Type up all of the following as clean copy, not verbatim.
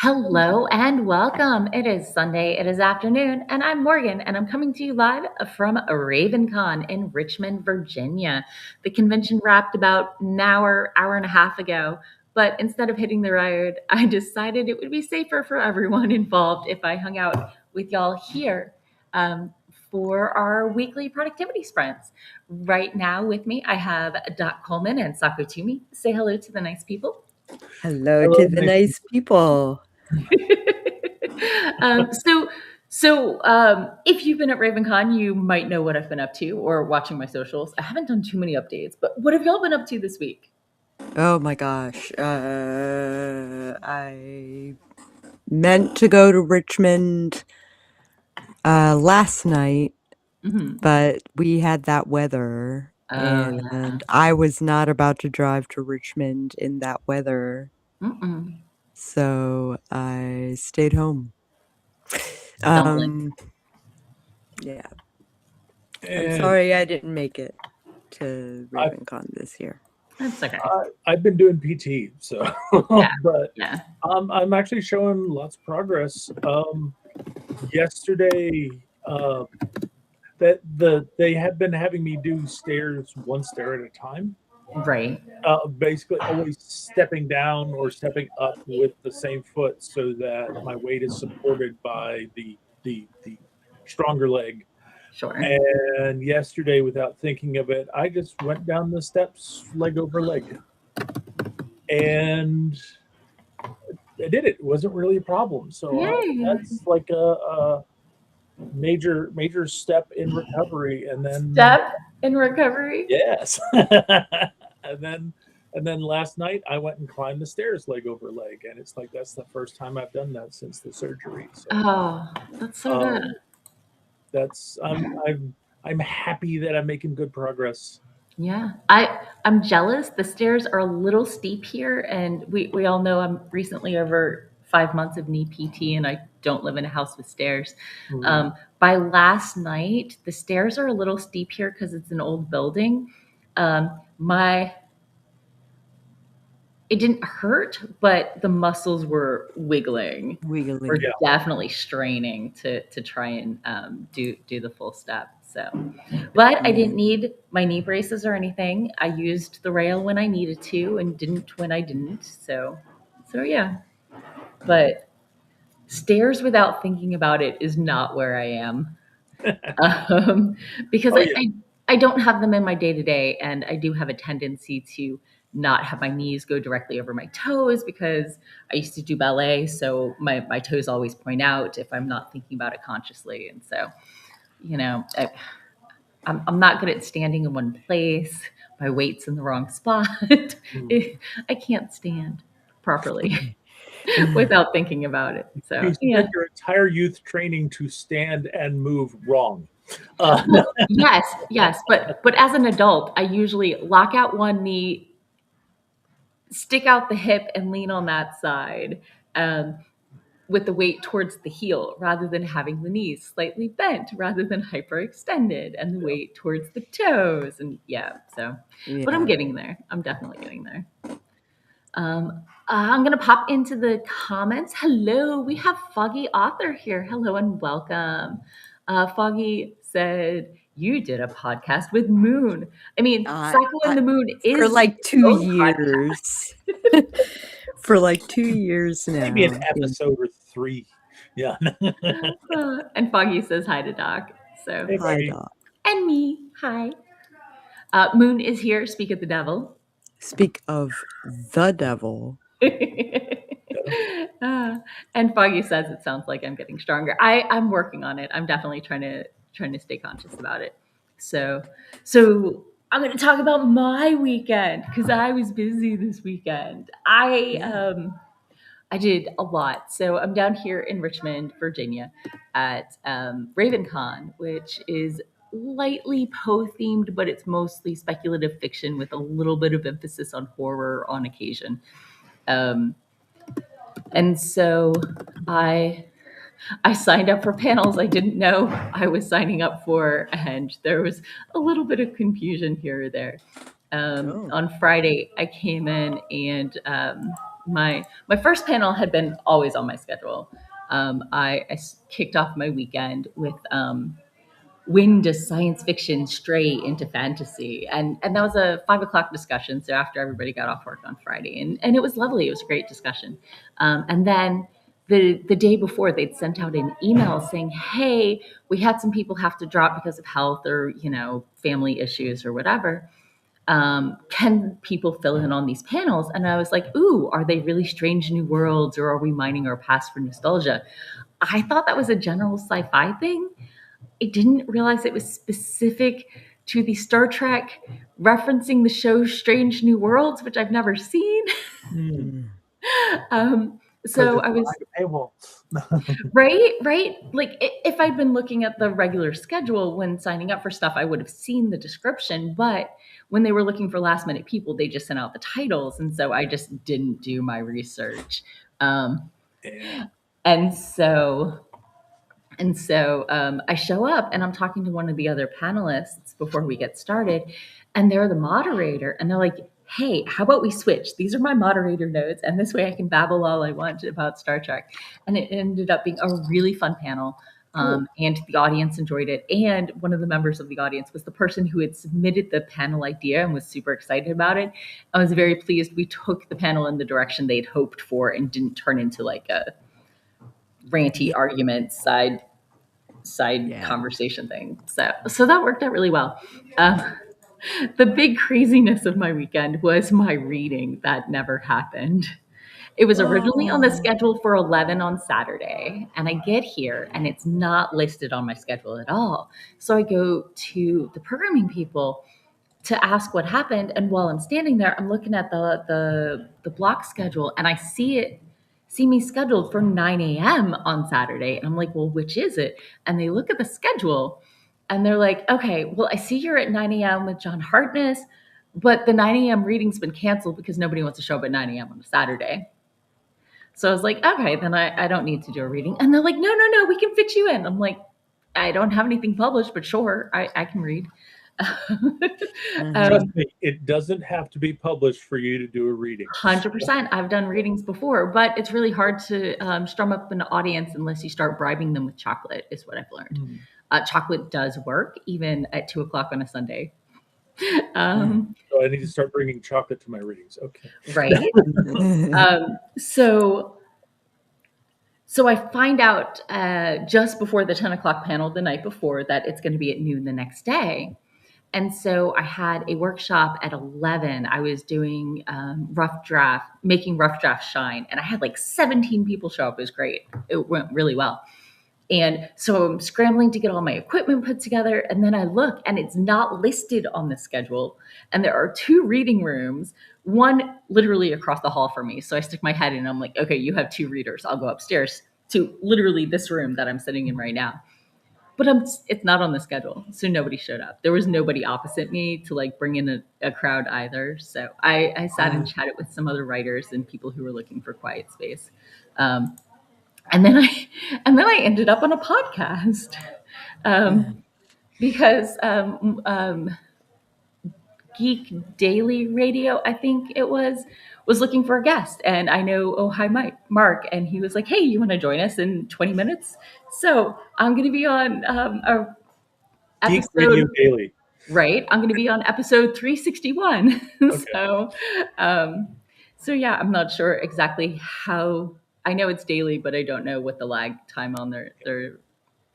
Hello and welcome. It is Sunday, it is afternoon, and I'm Morgan, and I'm coming to you live from RavenCon in Richmond, Virginia. The convention wrapped about an hour and a half ago, but instead of hitting the road, I decided it would be safer for everyone involved if I hung out with y'all here for our weekly productivity sprints. Right now with me, I have Doc Coleman and Sako Tumi. Say hello to the nice people. Hello Hello, to the nice nice people. um, so, if you've been at RavenCon, you might know what I've been up to or watching my socials. I haven't done too many updates, but what have y'all been up to this week? Oh my gosh. I meant to go to Richmond last night, Mm-hmm. but we had that weather, Oh, yeah. and I was not about to drive to Richmond in that weather, Mm-mm. so I stayed home. Don't blink. Yeah. I'm And sorry I didn't make it to RavenCon this year. That's okay. I've been doing PT, so Yeah. but Yeah. I'm actually showing lots of progress. Yesterday, they had been having me do stairs one stair at a time. Right. Basically, always stepping down or stepping up with the same foot, so that my weight is supported by the stronger leg. Sure. And yesterday, without thinking of it, I just went down the steps leg over leg. And I did it. It wasn't really a problem. So Yay. that's like a major step in recovery. And then Step in recovery. yes, and then last night I went and climbed the stairs leg over leg, and it's like that's the first time I've done that since the surgery. So Oh, that's so good. that's I'm happy that I'm making good progress. Yeah, I'm jealous. The stairs are a little steep here, and we all know I'm recently over 5 months of knee PT, and I don't live in a house with stairs. Mm. By last night, the stairs are a little steep here because it's an old building. My It didn't hurt, but the muscles were wiggling. We're Wiggling. definitely straining to try and do the full step. So, but I didn't need my knee braces or anything. I used the rail when I needed to and didn't when I didn't. So yeah. But stairs without thinking about it is not where I am, because Oh yeah. I don't have them in my day to day, and I do have a tendency to not have my knees go directly over my toes because I used to do ballet, so my toes always point out if I'm not thinking about it consciously, and so I'm not good at standing in one place. My weight's in the wrong spot. I can't stand properly without thinking about it. So You yeah. spent your entire youth training to stand and move wrong. Well, yes, but as an adult, I usually lock out one knee, stick out the hip, and lean on that side, um, with the weight towards the heel, rather than having the knees slightly bent, rather than hyperextended, and the weight towards the toes. And yeah, so, but I'm Yeah. getting there. I'm definitely getting there. I'm going to pop into the comments. Hello, we have Foggy Author here. Hello and welcome. Foggy said, you did a podcast with Moon. I mean, Sako and the Moon is for like 2 own years. For like 2 years now. Maybe an episode or 3. Yeah. And Foggy says hi to Doc. So Hey, Hi, Maggie. Doc. and me, hi. Moon is here. Speak of the devil. Speak of the devil. And Foggy says it sounds like I'm getting stronger. I'm working on it. I'm definitely trying to stay conscious about it. So I'm going to talk about my weekend because I was busy this weekend. I did a lot. So I'm down here in Richmond, Virginia, at RavenCon, which is lightly Poe themed, but it's mostly speculative fiction with a little bit of emphasis on horror on occasion. And so I signed up for panels I didn't know I was signing up for, and there was a little bit of confusion here or there. On Friday, I came in and my first panel had been always on my schedule. I kicked off my weekend with when does science fiction stray into fantasy? And that was a 5 o'clock discussion. So after everybody got off work on Friday, and it was lovely. It was a great discussion. And then the day before, they'd sent out an email saying, "Hey, we had some people have to drop because of health or family issues or whatever. Can people fill in on these panels?" And I was like, "Ooh, are they really strange new worlds, or are we mining our past for nostalgia?" I thought that was a general sci-fi thing. I didn't realize it was specific to the Star Trek, referencing the show Strange New Worlds, which I've never seen. So I was right. Like if I'd been looking at the regular schedule when signing up for stuff, I would have seen the description. But when they were looking for last minute people, they just sent out the titles, and so I just didn't do my research. And so I show up and I'm talking to one of the other panelists before we get started, and they're the moderator, and they're like, "Hey, how about we switch? These are my moderator notes, and this way I can babble all I want about Star Trek." And it ended up being a really fun panel. And the audience enjoyed it. And one of the members of the audience was the person who had submitted the panel idea and was super excited about it. I was very pleased we took the panel in the direction they'd hoped for and didn't turn into like a ranty argument side conversation thing. So that worked out really well. The big craziness of my weekend was my reading that never happened. It was originally on the schedule for 11 on Saturday, and I get here and it's not listed on my schedule at all. So I go to the programming people to ask what happened, and while I'm standing there, I'm looking at the block schedule, and I see me scheduled for 9 a.m. on Saturday. And I'm like, "Well, which is it?" And they look at the schedule and they're like, "Okay, well, I see you're at 9 a.m. with John Hartness, but the 9 a.m. reading's been canceled because nobody wants to show up at 9 a.m. on a Saturday." So I was like, "Okay, then I don't need to do a reading." And they're like, No, we can fit you in." I'm like, "I don't have anything published, but sure, I can read." Trust me, it doesn't have to be published for you to do a reading. 100%. I've done readings before, but it's really hard to strum up an audience unless you start bribing them with chocolate, is what I've learned. Chocolate does work, even at 2 o'clock on a Sunday. So I need to start bringing chocolate to my readings. Okay. Right. So I find out just before the 10 o'clock panel the night before that it's going to be at noon the next day. And so I had a workshop at 11. I was doing making rough draft shine. And I had like 17 people show up. It was great. It went really well. And so I'm scrambling to get all my equipment put together. And then I look and it's not listed on the schedule. And there are 2 reading rooms, one literally across the hall from me. So I stick my head in and I'm like, "Okay, you have 2 readers. I'll go upstairs to literally this room that I'm sitting in right now." But it's not on the schedule. So nobody showed up. There was nobody opposite me to like bring in a crowd either. So I sat and chatted with some other writers and people who were looking for quiet space. And then I ended up on a podcast because Geek Daily Radio, I think it was looking for a guest. And I know, oh, hi, Mark. And he was like, "Hey, you want to join us in 20 minutes? So I'm going to be on a Geek episode, Radio Daily. Right. I'm going to be on episode 361. Okay. So yeah, I'm not sure exactly how. I know it's daily, but I don't know what the lag time on their.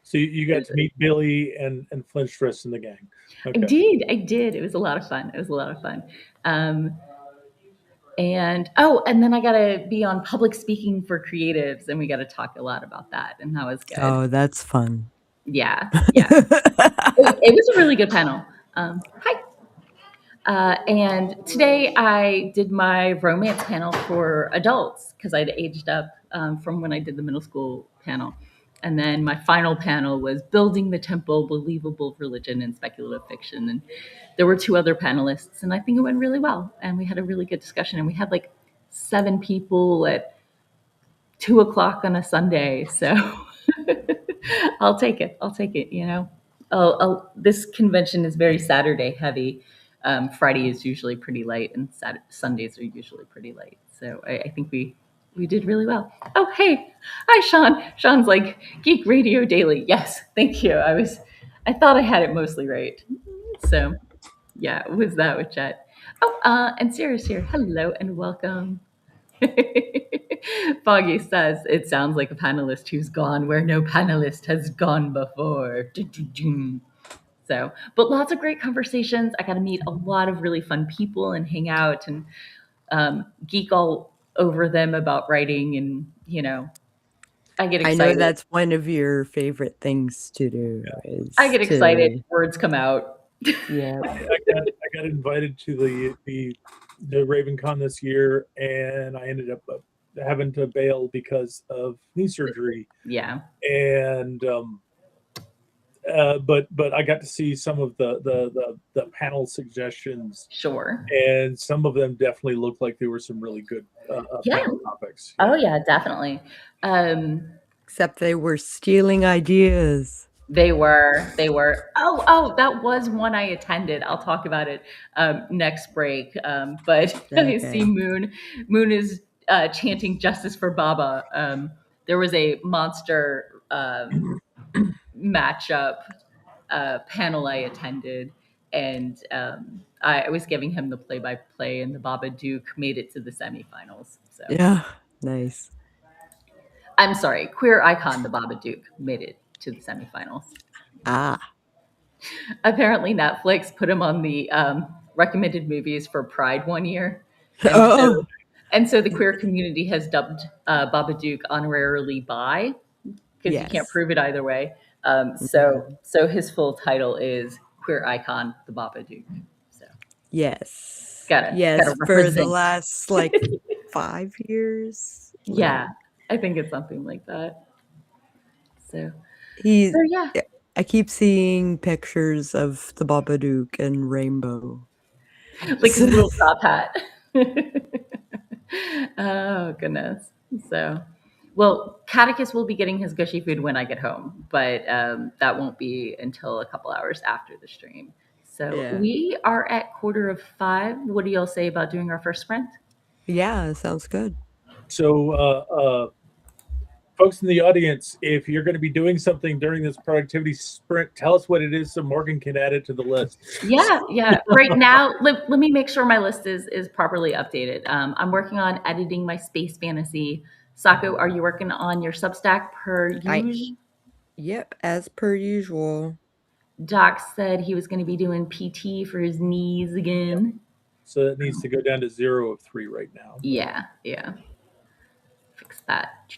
So you got to meet Billy and Flinstress and the gang. Okay. I did. It was a lot of fun. And then I got to be on public speaking for creatives, and we got to talk a lot about that, and that was good. Oh, that's fun. Yeah. It was a really good panel. Hi. And today I did my romance panel for adults because I'd aged up from when I did the middle school panel. And then my final panel was Building the Temple, Believable Religion and Speculative Fiction. And there were 2 other panelists, and I think it went really well. And we had a really good discussion. And we had like 7 people at 2 o'clock on a Sunday. So I'll take it. This convention is very Saturday heavy. Friday is usually pretty light, and Sundays are usually pretty light. So I think we did really well. Oh, hey, hi, Sean. Sean's like Geek Radio Daily. Yes, thank you. I thought I had it mostly right. So yeah, was that with chat? Oh, and Sarah's here. Hello and welcome. Foggy says it sounds like a panelist who's gone where no panelist has gone before. So, but lots of great conversations. I got to meet a lot of really fun people and hang out and geek all over them about writing. And, I get I know excited. that's one of your favorite things to do I is get excited. to Words come out. yeah. I got invited to the RavenCon this year, and I ended up having to bail because of knee surgery. Yeah. And but I got to see some of the panel suggestions, Sure. and some of them definitely looked like they were some really good Yeah. panel topics. Oh, yeah, definitely. Except they were stealing ideas. They were. Oh, that was one I attended. I'll talk about it next break. But I see Okay. Moon is chanting justice for Baba. There was a monster matchup panel I attended, and I was giving him the play-by-play, and the Baba Duke made it to the semifinals. So Yeah. Nice. I'm sorry, queer icon, the Baba Duke made it to the semifinals. Ah. Apparently Netflix put him on the recommended movies for Pride one year, and Oh. so the queer community has dubbed Babadook honorarily bi because you can't Yes. prove it either way. Mhm. So his full title is queer icon the Babadook. So Yes. gotta Yes, for the represent. last like 5 years. Like Yeah, I think it's something like that. So he yeah, I keep seeing pictures of the Babadook and Rainbow. like his So, little top hat. Oh goodness. So, well, Catechus will be getting his gushy food when I get home, but that won't be until a couple hours after the stream. So yeah. we are at 4:45. What do y'all say about doing our first sprint? Yeah, sounds good. So, folks in the audience, if you're going to be doing something during this productivity sprint, tell us what it is so Morgan can add it to the list. Yeah. Right now, let me make sure my list is properly updated. I'm working on editing my space fantasy. Sako, are you working on your Substack per I usual? Yep, as per usual. Doc said he was going to be doing PT for his knees Yep. again. So it needs to go down to 0 of 3 right now. Yeah. Fix that.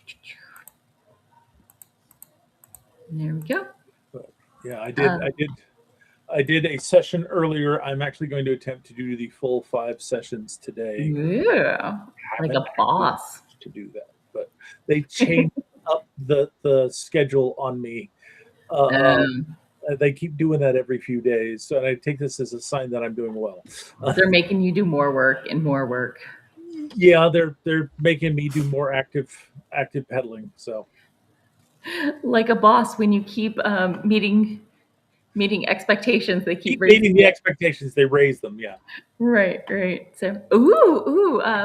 There we go. But yeah, I did a session earlier. I'm actually going to attempt to do the full 5 sessions today. Yeah, like a boss. To do that, but they changed up the schedule on me. They keep doing that every few days, so I take this as a sign that I'm doing well. They're making you do more work and more work. Yeah, they're making me do more active pedaling. So, Like a boss, when you keep meeting expectations, they keep keep raising meeting the expectations. They raise them. Yeah. Right. So,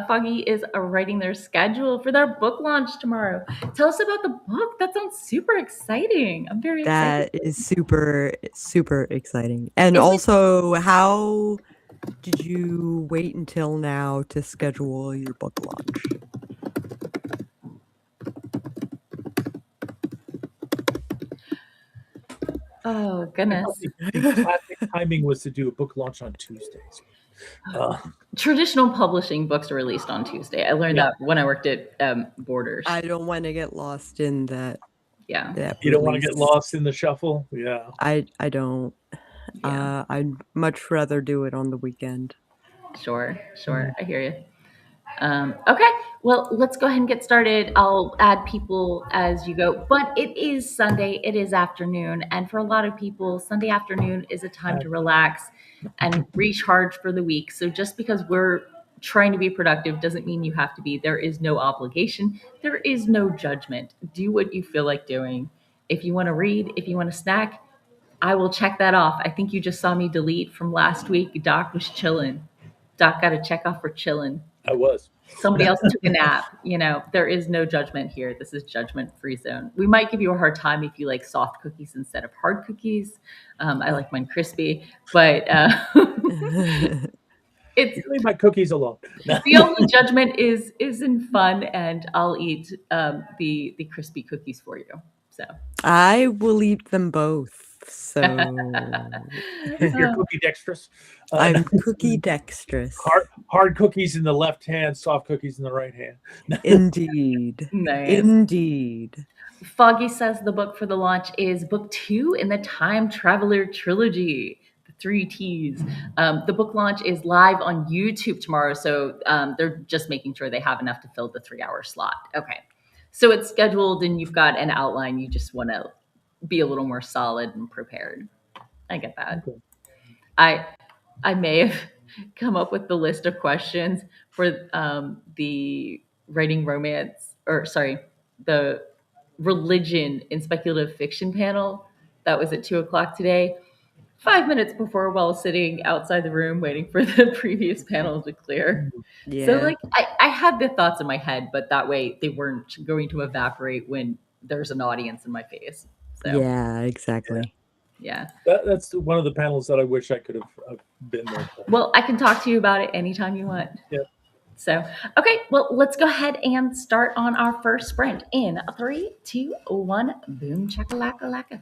Foggy is writing their schedule for their book launch tomorrow. Tell us about the book. That sounds super exciting. I'm very excited. That is super, super exciting. And Is it also, how did you wait until now to schedule your book launch? Oh goodness. The classic timing was to do a book launch on Tuesdays. Traditional publishing books are released on Tuesday. I learned that when I worked at Borders. I don't want to get lost in that. Yeah. That You don't want to get release. lost in the shuffle. Yeah. I don't. Yeah. I'd much rather do it on the weekend. Sure. I hear you. Okay, well, let's go ahead and get started. I'll add people as you go, but it is Sunday, it is afternoon, and for a lot of people, Sunday afternoon is a time to relax and recharge for the week. So just because we're trying to be productive doesn't mean you have to be. There is no obligation, there is no judgment. Do what you feel like doing. If you want to read, if you want to snack, I will check that off. I think you just saw me delete from last week. Doc was chilling. Doc got a check off for chilling. I was. Somebody else took a nap. There is no judgment here. This is judgment-free zone. We might give you a hard time if you like soft cookies instead of hard cookies. I like mine crispy, but it's You leave my cookies alone. the only judgment is in fun, and I'll eat the crispy cookies for you. So I will eat them both. So You're cookie dexterous. I'm cookie dexterous. Hard cookies in the left hand, soft cookies in the right hand. Indeed. nice. Indeed. Foggy says the book for the launch is book 2 in the Time Traveler trilogy, the 3 T's. The book launch is live on YouTube tomorrow, so they're just making sure they have enough to fill the 3-hour slot. Okay. So it's scheduled and you've got an outline. You just want to be a little more solid and prepared. I get that. Okay. I may have come up with the list of questions for the writing romance, or sorry, the religion in speculative fiction panel that was at 2 o'clock today. 5 minutes before, while sitting outside the room waiting for the previous panel to clear. So, Yeah. like, I had the thoughts in my head, but that way they weren't going to evaporate when there's an audience in my face. So, Yeah, exactly. yeah. That's one of the panels that I wish I could have been there for. Well, I can talk to you about it anytime you want. Yeah. So, okay, well, let's go ahead and start on our first sprint in 3, 2, 1. Boom, chakalaka laka.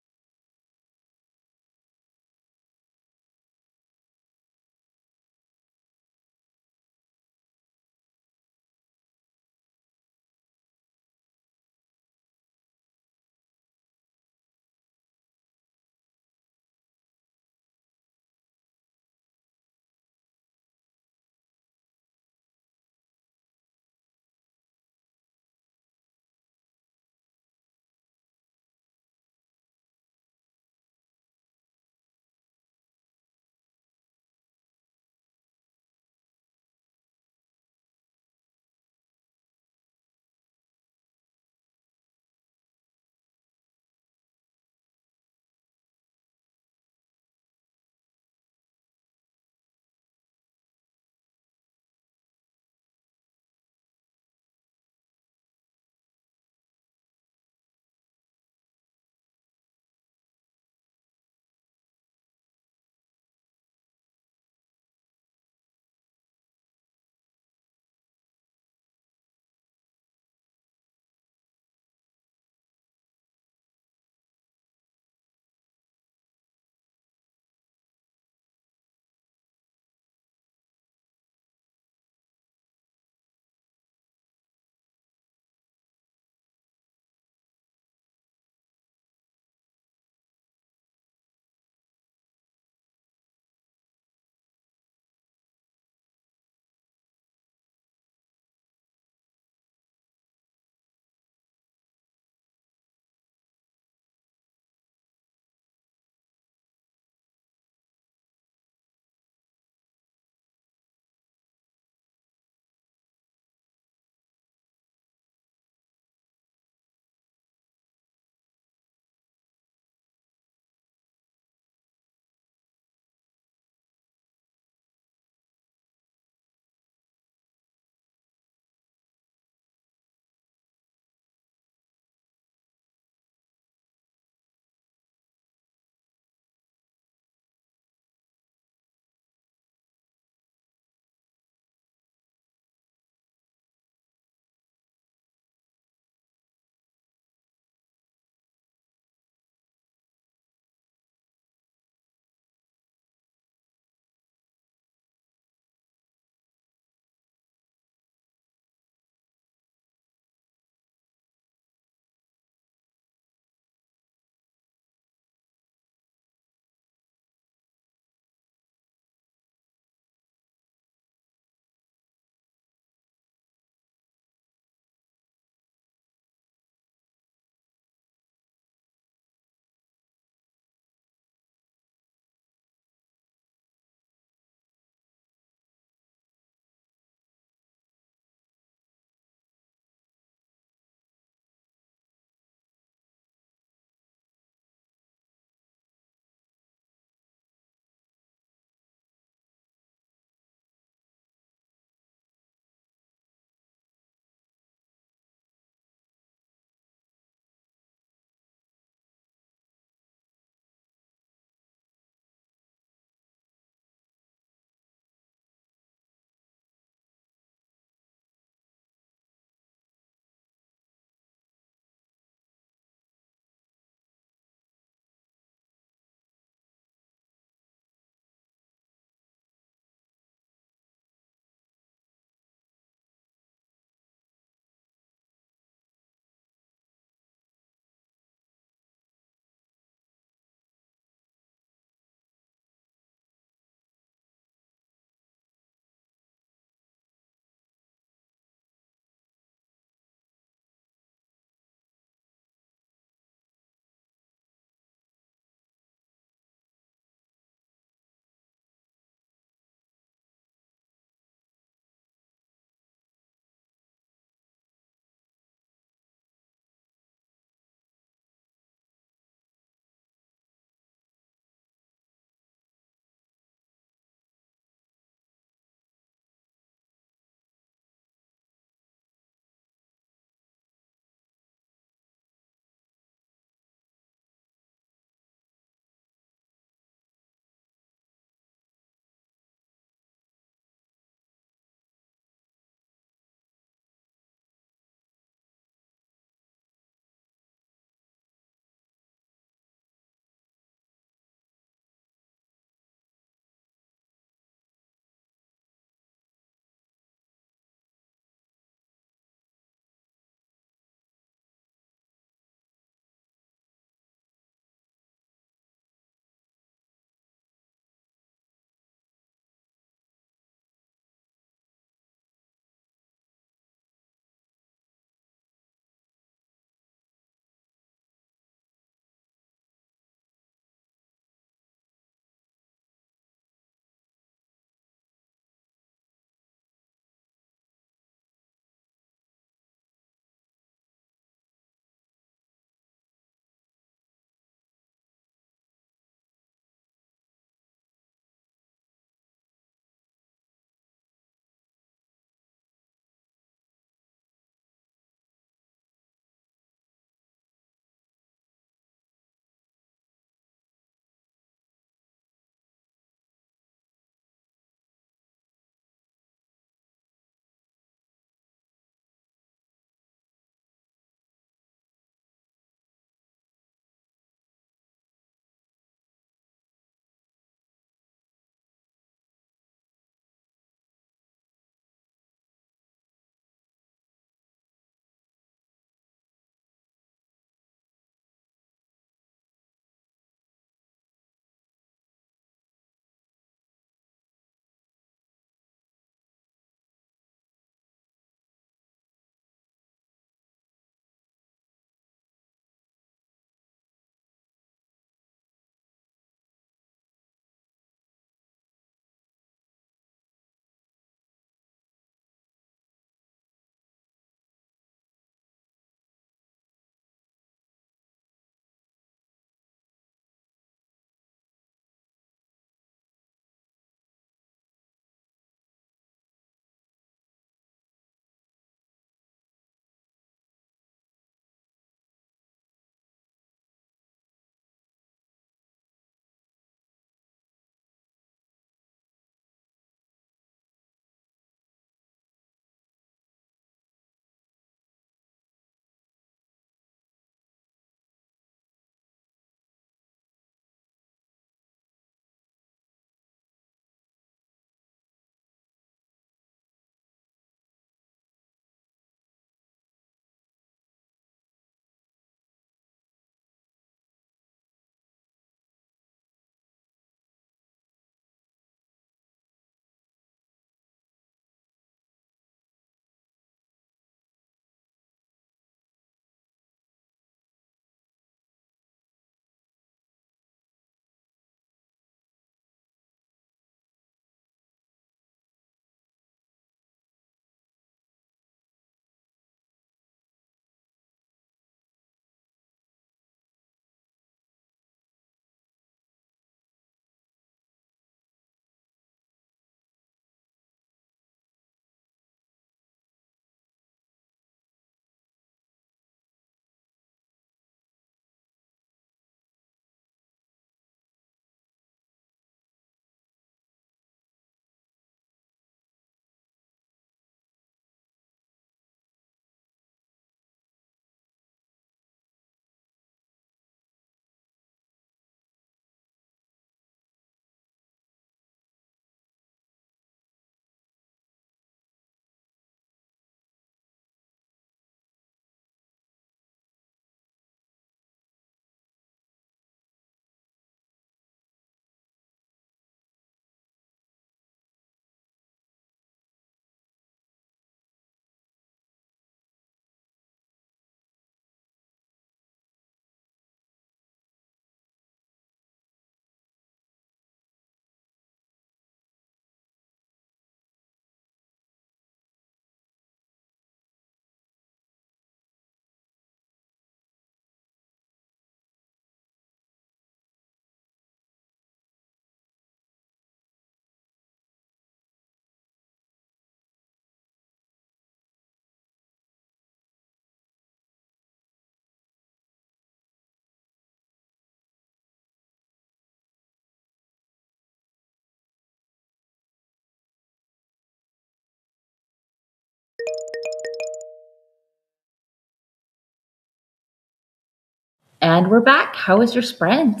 And we're back. How was your sprint?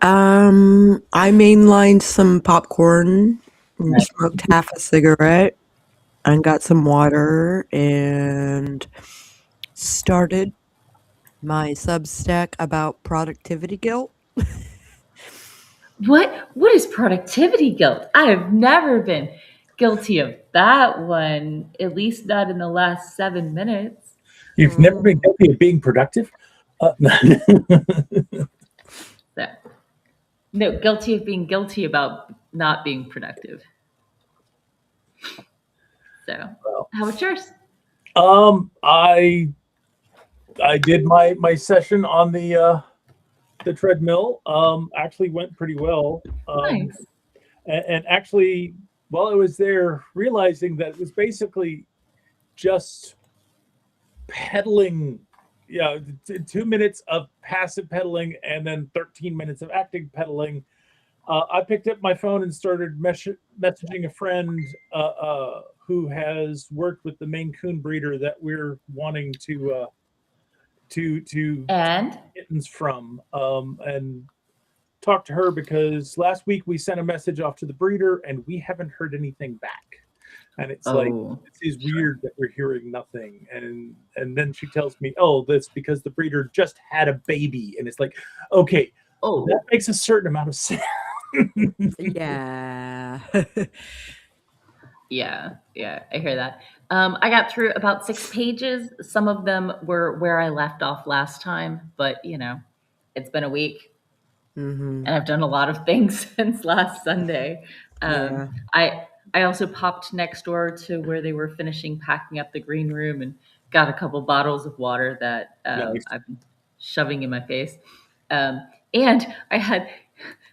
I mainlined some popcorn and Nice. smoked half a cigarette and got some water and started my Substack about productivity guilt. What is productivity guilt? I have never been guilty of that one, at least not in the last 7 minutes. You've never been Mm, guilty of being productive? So, no, guilty of being guilty about not being productive. So, Well, how about yours? I did my session on the treadmill. Actually went pretty well. Nice. And actually, while I was there, realizing that it was basically just pedaling. Yeah, 2 minutes of passive pedaling and then 13 minutes of active pedaling. I picked up my phone and started messaging a friend who has worked with the Maine Coon breeder that we're wanting to And kittens from, and talk to her because last week we sent a message off to the breeder and we haven't heard anything back. And it's like, oh, this is sure. weird that we're hearing nothing. And then she tells me, oh, that's because the breeder just had a baby. And it's like, okay, that Oh, makes a certain amount of sense. yeah. yeah, I hear that. I got through about 6 pages. Some of them were where I left off last time, but it's been a week. hmm And I've done a lot of things since last Sunday. Um, Yeah. I also popped next door to where they were finishing packing up the green room and got a couple bottles of water that Nice. I've been shoving in my face. And I had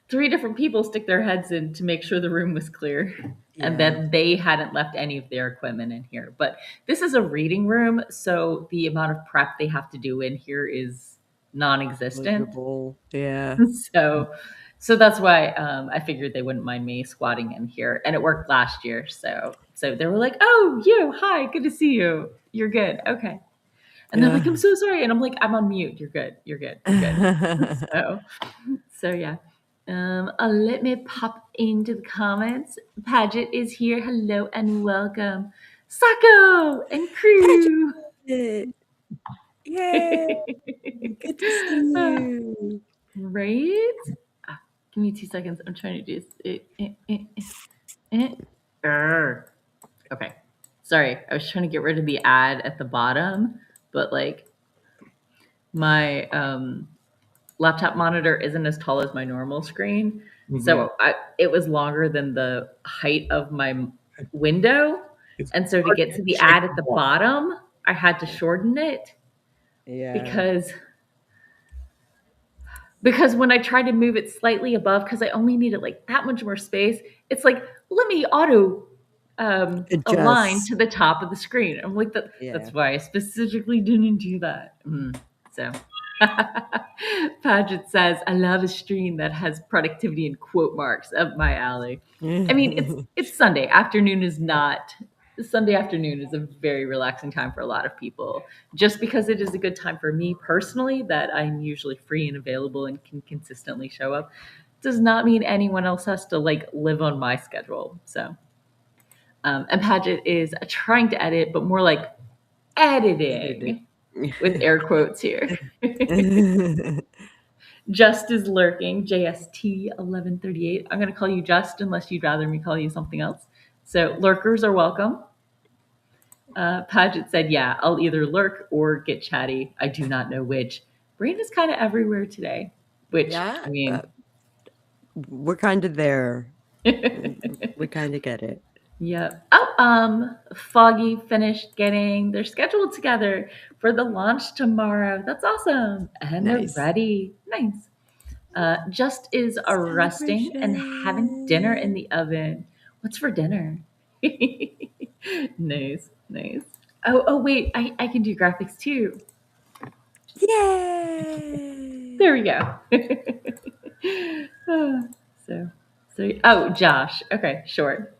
three different people stick their heads in to make sure the room was clear and Yeah. that they hadn't left any of their equipment in here. But this is a reading room, so the amount of prep they have to do in here is non-existent. Negligible. Yeah. So so that's why I figured they wouldn't mind me squatting in here, and it worked last year. So they were like, "Oh, you, hi, good to see you. You're good, okay." And they're like, "I'm Yeah. so sorry," and I'm like, "I'm on mute. You're good. You're good. You're good." So so yeah. Let me pop into the comments. Paget is here. Hello and welcome, Sako and crew. Patrick! Yay! Good to see you. Right? Ah, give me 2 seconds. I'm trying to do this. Grr. Okay. Sorry. I was trying to get rid of the ad at the bottom, but like my laptop monitor isn't as tall as my normal screen. Mhm. So it was longer than the height of my window. It's And so to hard get to to the shape ad at the the wall. bottom, I had to shorten it Yeah. because when I tried to move it slightly above, because I only needed like that much more space, it's like, let me auto align Adjust. to the top of the screen. I'm like, Yeah. that's why I specifically didn't do that. So Paget says, I love a stream that has productivity in quote marks up my alley. I mean, it's Sunday. Sunday afternoon is a very relaxing time for a lot of people. Just because it is a good time for me personally, that I'm usually free and available and can consistently show up, does not mean anyone else has to like live on my schedule. So, and Paget is trying to edit, but more like Editing. editing with air quotes here. Just is lurking, JST 1138. I'm going to call you Just unless you'd rather me call you something else. So, lurkers are welcome. Paget said, yeah, I'll either lurk or get chatty. I do not know which. Brain is kind of everywhere today, which, Yeah. I mean, We're kind of there. We kind of get it. yeah. Oh, Foggy finished getting their schedule together for the launch tomorrow. That's awesome. And they're Nice. ready. Nice. Just is resting and having dinner in Celebration. the oven. What's for dinner? Nice, nice. Oh, wait, I can do graphics too. Yay! There we go. Ah, so, oh, Josh. Okay, sure.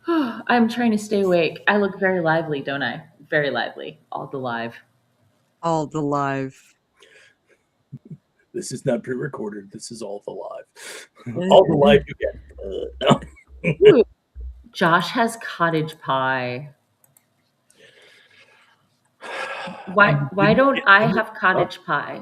I'm trying to stay awake. I look very lively, don't I? Very lively, all alive. All the live. This is not pre-recorded. This is all the live. All the live you get. No. Ooh, Josh has cottage pie. I Why didn't don't get I any. have cottage pie?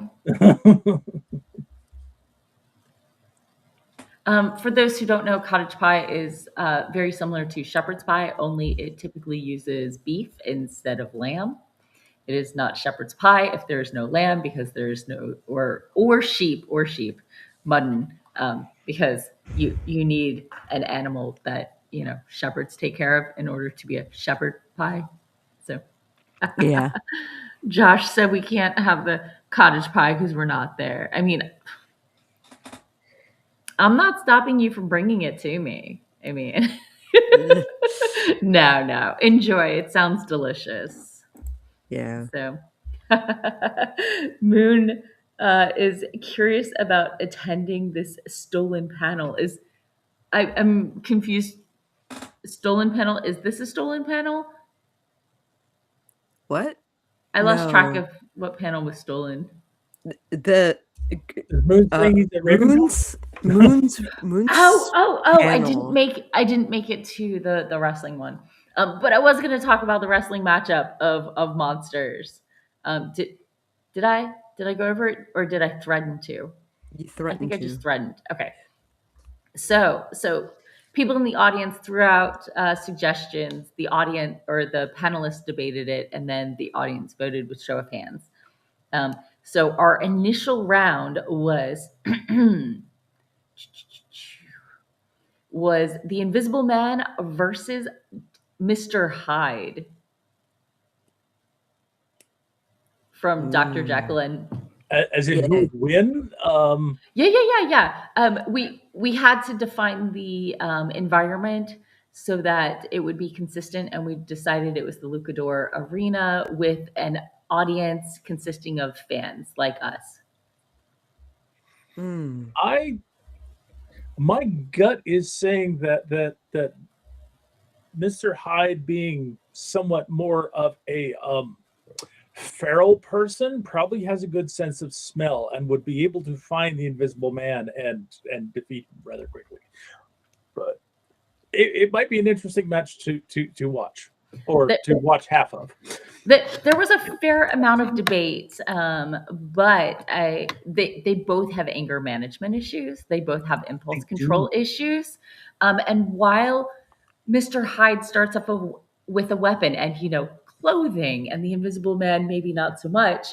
For those who don't know, cottage pie is very similar to shepherd's pie, only it typically uses beef instead of lamb. It is not shepherd's pie if there is no lamb because there's no or sheep mutton because you need an animal that shepherds take care of in order to be a shepherd pie. So Yeah. Josh said we can't have the cottage pie because we're not there. I mean, I'm not stopping you from bringing it to me. I mean, no, enjoy. It sounds delicious. Yeah. So, Moon is curious about attending this stolen panel. I'm confused. Stolen panel? Is this a stolen panel? What? I lost track No. of what panel was stolen. The Is Moon saying he's at Ravencon? Moon's Oh! panel. I didn't make it to the wrestling one. But I was going to talk about the wrestling matchup of monsters. Did I go over it or did I threaten to? You I think threatened I to. just threatened. Okay. So people in the audience threw out suggestions. The audience or the panelists debated it, and then the audience voted with show of hands. So our initial round was the Invisible Man versus Mr. Hyde from Dr. Jekyll and As in, Yeah. who would win? yeah. We had to define the environment so that it would be consistent, and we decided it was the Lucador Arena with an audience consisting of fans like us. Mm. My gut is saying that Mr. Hyde being somewhat more of a feral person probably has a good sense of smell and would be able to find the Invisible Man and defeat him rather quickly. But it might be an interesting match to watch or That to watch half of. there was a fair amount of debate, but they both have anger management issues. They both have impulse They control do. issues. And while Mr. Hyde starts off with a weapon and clothing, and the Invisible Man maybe not so much,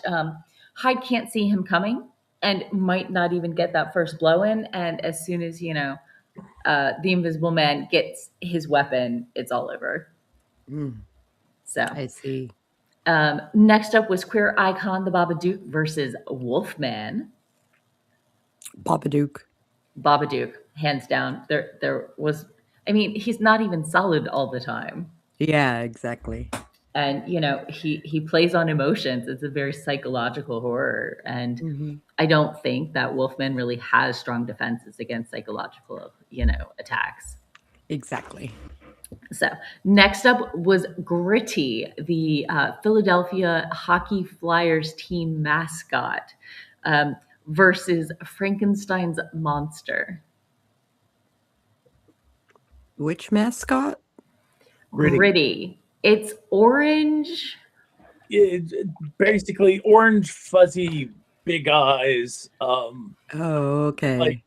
Hyde can't see him coming and might not even get that first blow in. And as soon as the Invisible Man gets his weapon, it's all over. Mm. So. I see. Next up was queer icon the Babadook versus Wolfman. Babadook. Babadook, hands down. There was, I mean, he's not even solid all the time, Yeah, exactly. and he plays on emotions. It's a very psychological horror, and Hmm. I don't think that Wolfman really has strong defenses against psychological attacks. Exactly. So next up was Gritty, the Philadelphia Hockey Flyers team mascot, um, versus Frankenstein's monster. Which mascot? Gritty. Gritty. It's orange. Basically orange, fuzzy, big eyes. Oh, okay. Like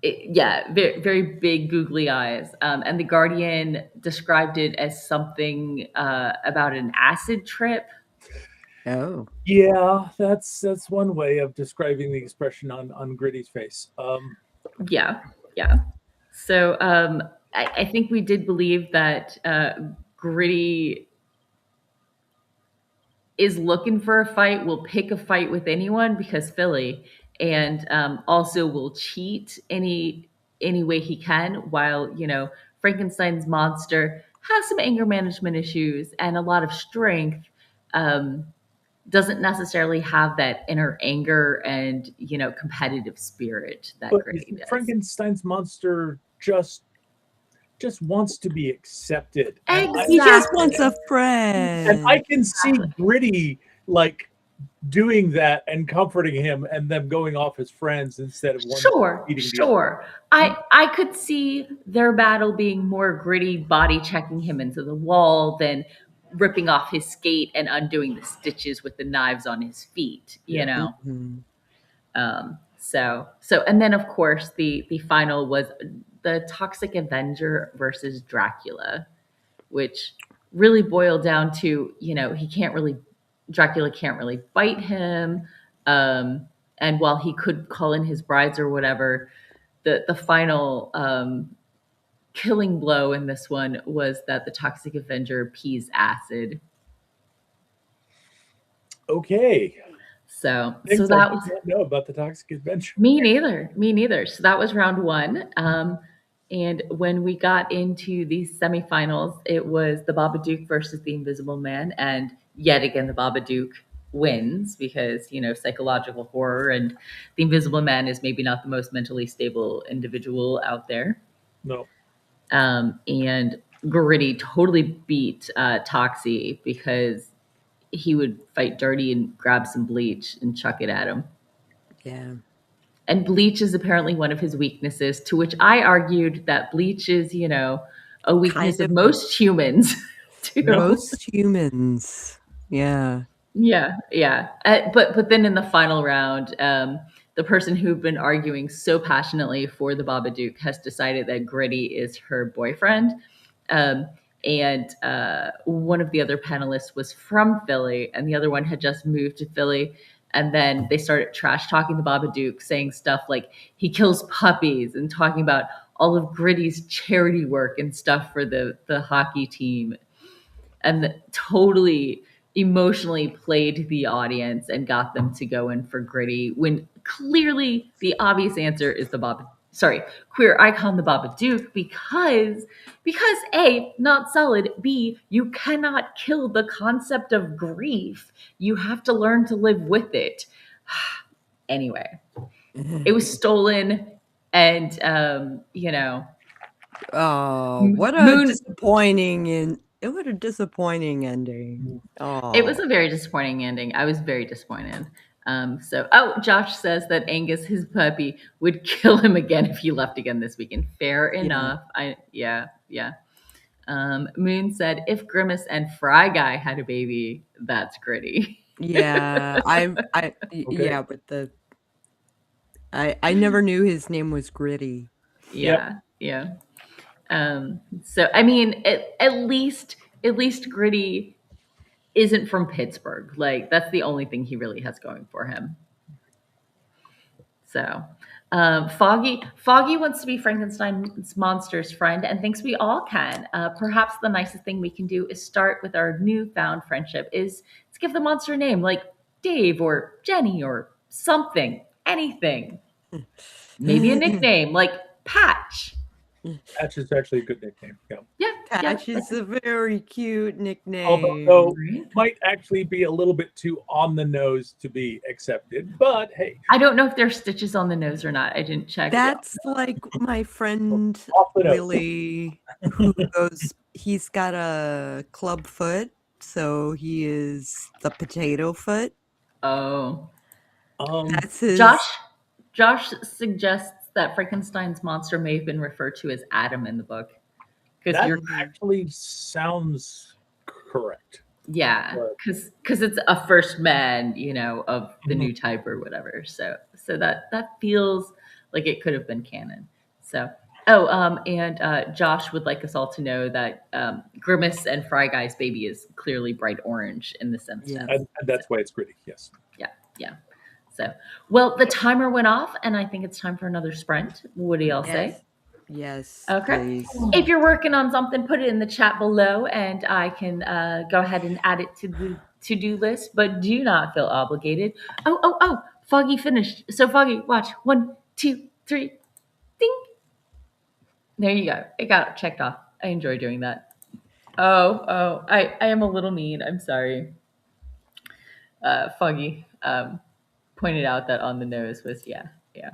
Yeah, very, very big googly eyes. And the Guardian described it as something about an acid trip. Oh. yeah, that's one way of describing the expression on Gritty's face. Yeah. So I think we did believe that Gritty is looking for a fight, will pick a fight with anyone because Philly, and also will cheat any way he can. While Frankenstein's monster has some anger management issues and a lot of strength, um, doesn't necessarily have that inner anger and competitive spirit that But you Gritty see, does. Frankenstein's monster just just wants to be accepted. He just wants a And friend. I can see Gritty like doing that and comforting him and them going off as friends instead of one beating the other. Sure. I could see their battle being more Gritty body checking him into the wall than ripping off his skate and undoing the stitches with the knives on his feet, you know. Mhm. So and then of course the final was the Toxic Avenger versus Dracula, which really boiled down to, Dracula can't really bite him. And while he could call in his brides or whatever, the final killing blow in this one was that the Toxic Avenger pees acid. Okay. So Things I that did was not know about the Toxic Adventure. me neither. Me neither. So that was round one. And when we got into the semifinals, it was the Babadook versus the Invisible Man, and yet again the Babadook wins because psychological horror, and the Invisible Man is maybe not the most mentally stable individual out there. No. And Gritty totally beat Toxie because he would fight dirty and grab some bleach and chuck it at him. Yeah. And bleach is apparently one of his weaknesses, to which I argued that bleach is, a weakness of most humans. Too. Most humans. Yeah. Yeah. But then in the final round, the person who'd been arguing so passionately for the Babadook has decided that Gritty is her boyfriend. And one of the other panelists was from Philly, and the other one had just moved to Philly. And then they started trash talking the Babadook, saying stuff like he kills puppies and talking about all of Gritty's charity work and stuff for the hockey team, and totally emotionally played the audience and got them to go in for Gritty when clearly the obvious answer is queer icon the Babadook, because A, not solid, B, you cannot kill the concept of grief. You have to learn to live with it. Anyway, it was stolen, and Oh, what a disappointing ending. Oh. It was a very disappointing ending. I was very disappointed. Josh says that Angus, his puppy, would kill him again if he left again this weekend. Fair enough. Yeah. Moon said, if Grimace and Fry Guy had a baby, that's Gritty. Yeah, yeah, but I never knew his name was Gritty. Yeah. So I mean, at least Gritty isn't from Pittsburgh. Like, that's the only thing he really has going for him. So Foggy wants to be Frankenstein's monster's friend and thinks we all can. Perhaps the nicest thing we can do is start with our newfound friendship is to give the monster a name, like Dave or Jenny or something, anything. Maybe a nickname like Patch. Patch is actually a good nickname. Yeah. Patch is a very cute nickname. Although might actually be a little bit too on the nose to be accepted, but hey. I don't know if there's stitches on the nose or not. I didn't check. That's like my friend Willie, who goes, he's got a club foot, so he is the potato foot. Oh. That's his. Josh suggests that Frankenstein's monster may have been referred to as Adam in the book. That actually sounds correct. Yeah, because it's a first man, of the new type or whatever. So that feels like it could have been canon. So and Josh would like us all to know that Grimace and Fry Guy's baby is clearly bright orange in the sense. Yeah, and that's why it's Gritty. Yes. Yeah. So, well, the timer went off, and I think it's time for another sprint. What do y'all say? Yes. Okay. Please. If you're working on something, put it in the chat below, and I can go ahead and add it to the to-do list. But do not feel obligated. Oh! Foggy finished. So Foggy, watch. 1, 2, 3. Ding. There you go. It got checked off. I enjoy doing that. Oh! I am a little mean. I'm sorry. Foggy pointed out that on the nose was yeah. Yeah.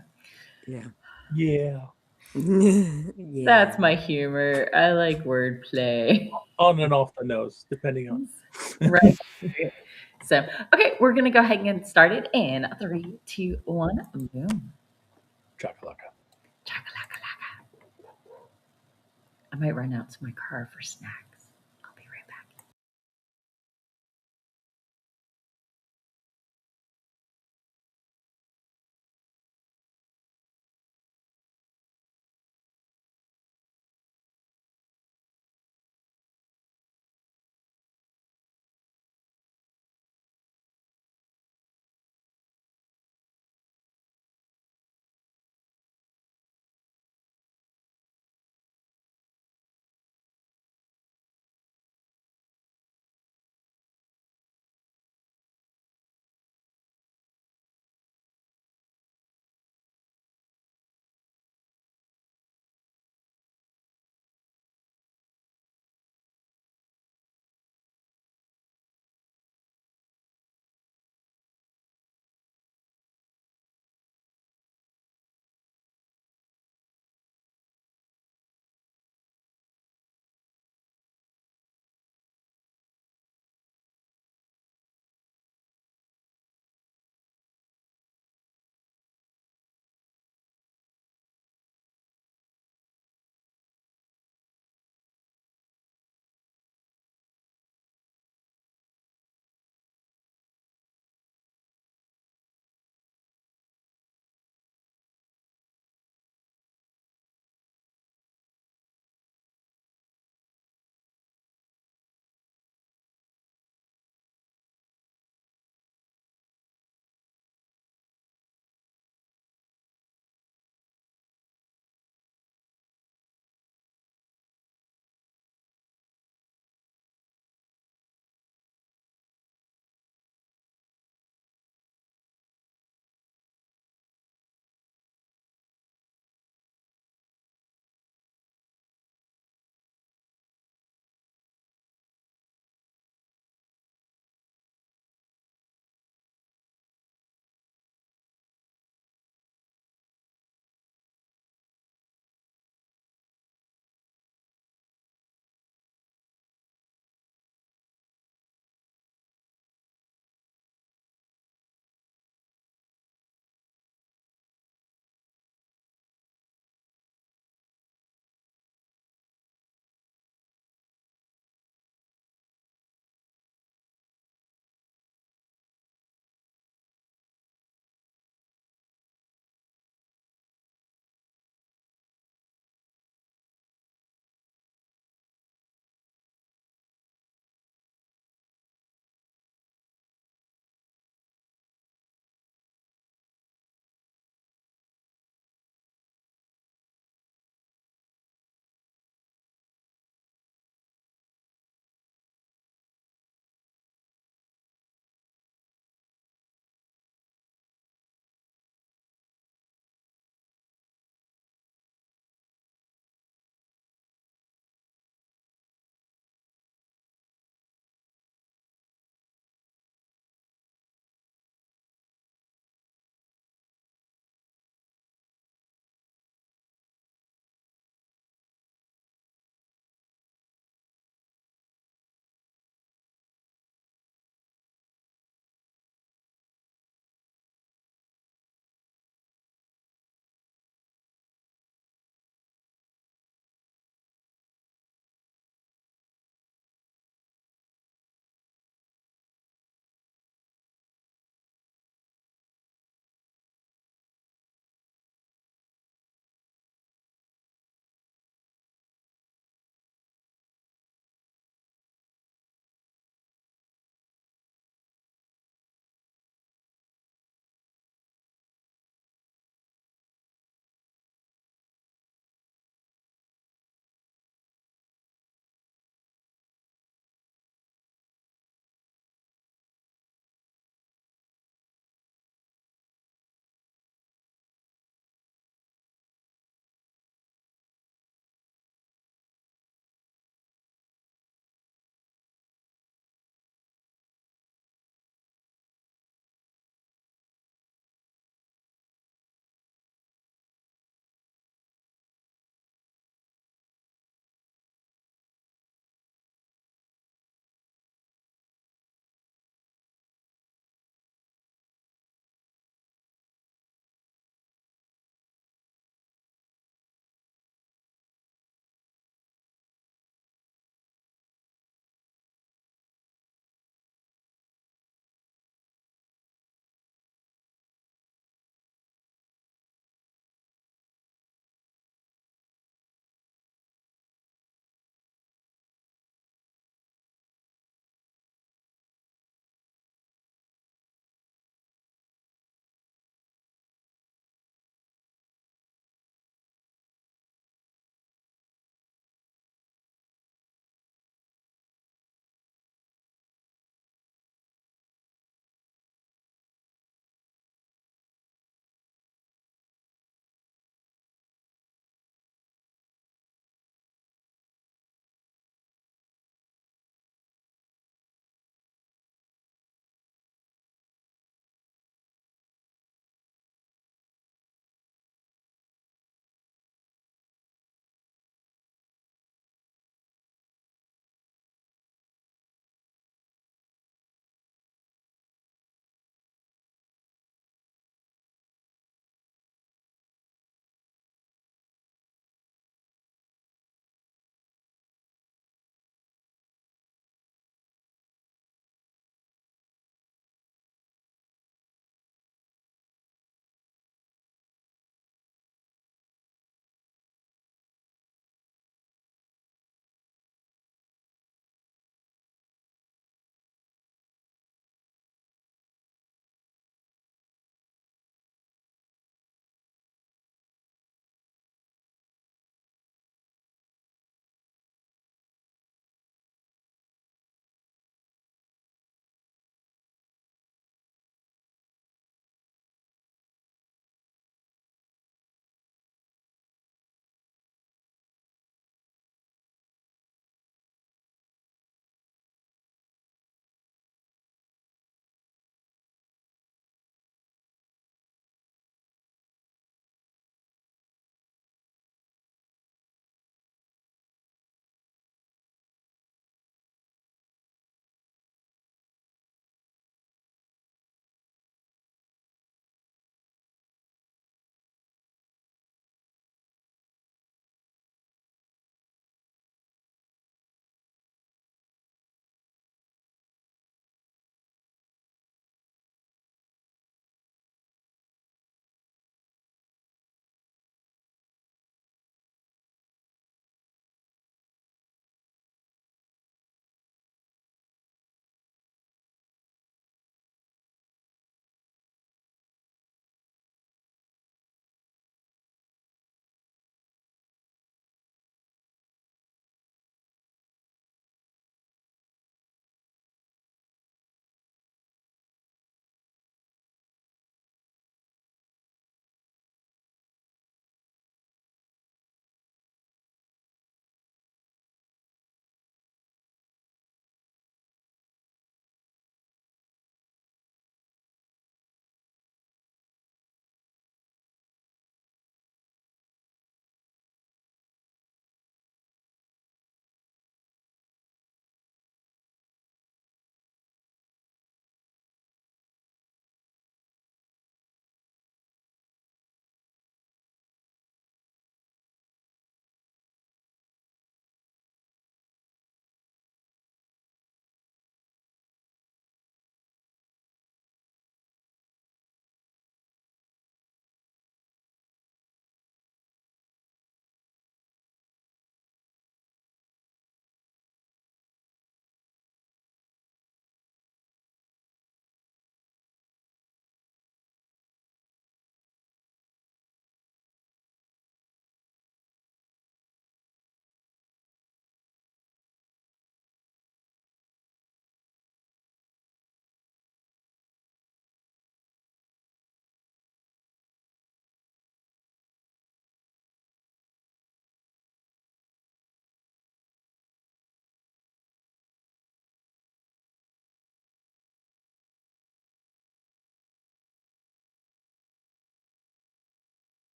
That's my Yeah. humor. I like wordplay. On and off the nose, depending on. Right. So, okay, we're going to go ahead and get started in 3, 2, 1. Boom. Chakalaka. Chakalaka. I might run out to my car for snacks. I'll be right back.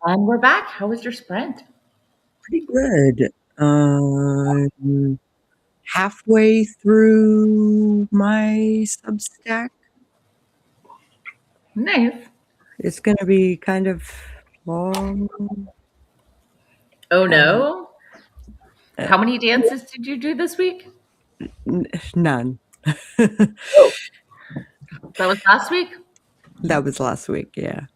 And we're back. How was your sprint? Pretty good. Halfway through my Substack. Nice. It's going to be kind of long. Oh no. How many dances did you do this week? None. Oh. That was last week? That was last week, yeah.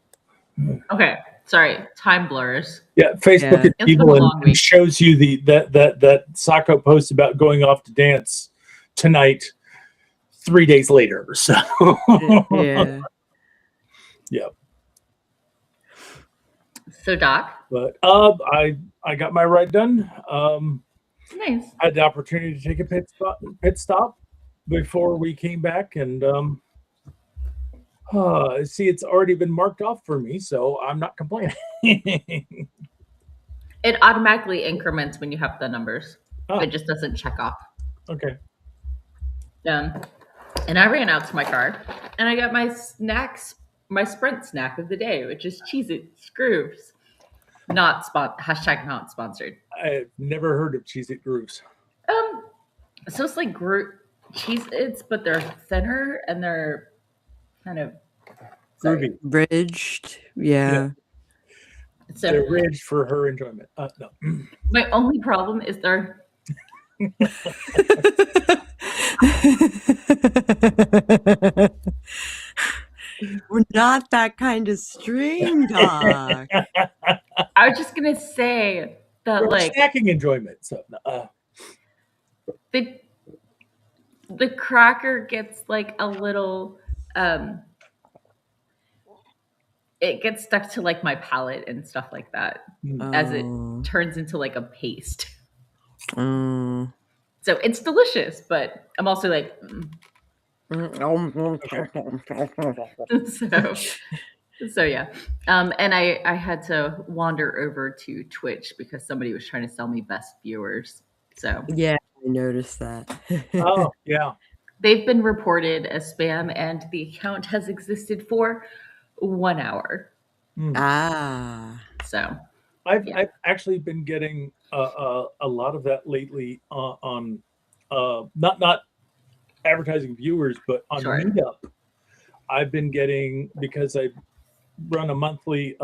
Okay. Sorry. Time blurs. Yeah, Facebook is evil and shows you that Sako post about going off to dance tonight 3 days later. So yeah. Yep. So Doc? But I got my ride done. Nice. I had the opportunity to take a pit stop before we came back, and see, it's already been marked off for me, so I'm not complaining. It automatically increments when you have the numbers. It just doesn't check off. Okay. And I ran out to my car, and I got my snacks, my sprint snack of the day, which is Cheez-It Grooves. Not sponsored. I've never heard of Cheez-It Grooves. So it's like Cheez-Its, but they're thinner and they're kind of groovy, ridged. Yeah. So they're ridged for her enjoyment. No. My only problem is they're. We're not that kind of stream, Doc. I was just gonna say that, like, snacking enjoyment. So the cracker gets like a little. It gets stuck to like my palate and stuff like that as it turns into like a paste. So it's delicious, but I'm also like. So yeah. And I had to wander over to Twitch because somebody was trying to sell me best viewers. So yeah, I noticed that. Oh yeah. They've been reported as spam, and the account has existed for 1 hour. So I've actually been getting a lot of that lately on not advertising viewers, but on Meetup. I've been getting, because I run a monthly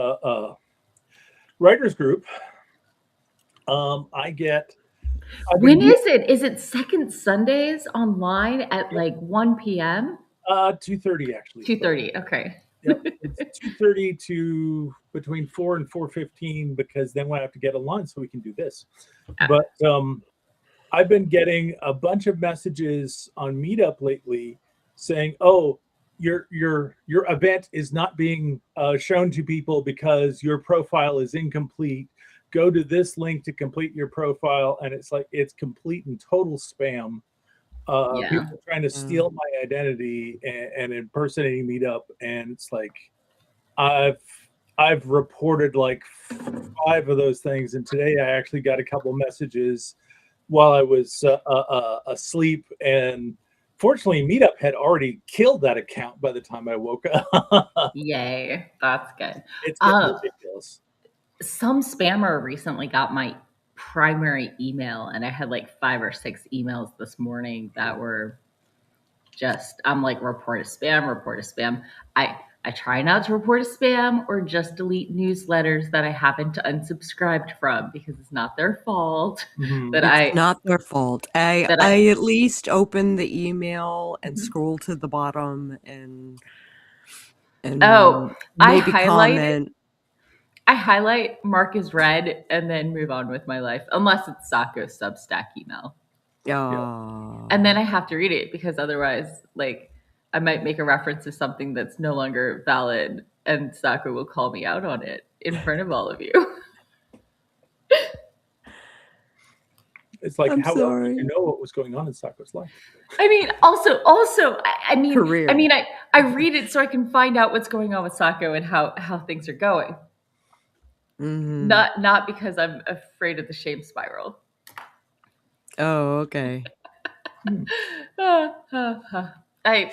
writers group. I get. When is it? Is it second Sundays online at like 1 p.m.? 2:30 actually. 2:30. Okay. Yep. It's 2:30 to between 4 and 4:15, because then we have to get a lunch so we can do this. But I've been getting a bunch of messages on Meetup lately saying, "Oh, your event is not being shown to people because your profile is incomplete. Go to this link to complete your profile." And it's like, it's complete and total spam. People trying to steal my identity and impersonating Meetup, and it's like, I've reported like 5 of those things, and today I actually got a couple messages while I was asleep, and fortunately Meetup had already killed that account by the time I woke up. Yay, that's good. It's ridiculous. Some spammer recently got my primary email, and I had like 5 or 6 emails this morning that were just, I'm like, report a spam. I try not to report a spam or just delete newsletters that I happen to unsubscribed from, because it's not their fault. It's not their fault. I at least open the email and scroll to the bottom and maybe comment. I highlight, mark as read, and then move on with my life, unless it's Sako's Substack email. And then I have to read it, because otherwise, like, I might make a reference to something that's no longer valid, and Sako will call me out on it in front of all of you. It's like, how else did you know what was going on in Sako's life? I mean, also, career. I read it so I can find out what's going on with Sako and how things are going. Not because I'm afraid of the shame spiral. Oh, okay.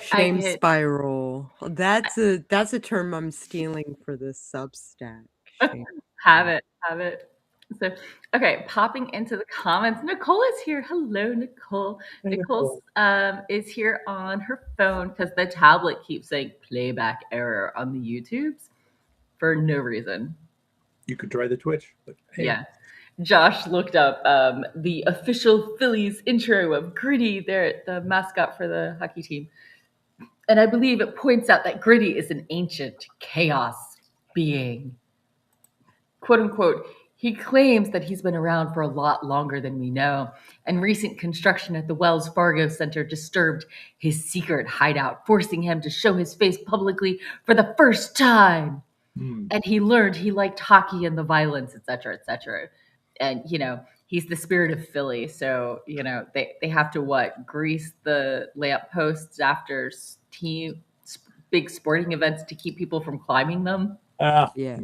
Shame spiral. That's a term I'm stealing for this Substack. Have it. So, okay, popping into the comments. Nicole is here. Hello, Nicole. Hey, Nicole is here on her phone because the tablet keeps saying playback error on the YouTubes for no reason. You could try the Twitch. But hey. Yeah. Josh looked up the official Phillies intro of Gritty. They're the mascot for the hockey team. And I believe it points out that Gritty is an ancient chaos being. Quote unquote, he claims that he's been around for a lot longer than we know, and recent construction at the Wells Fargo Center disturbed his secret hideout, forcing him to show his face publicly for the first time. And he learned he liked hockey and the violence, etc., etc. And, he's the spirit of Philly. So, they have to grease the lampposts after big sporting events to keep people from climbing them. Yeah.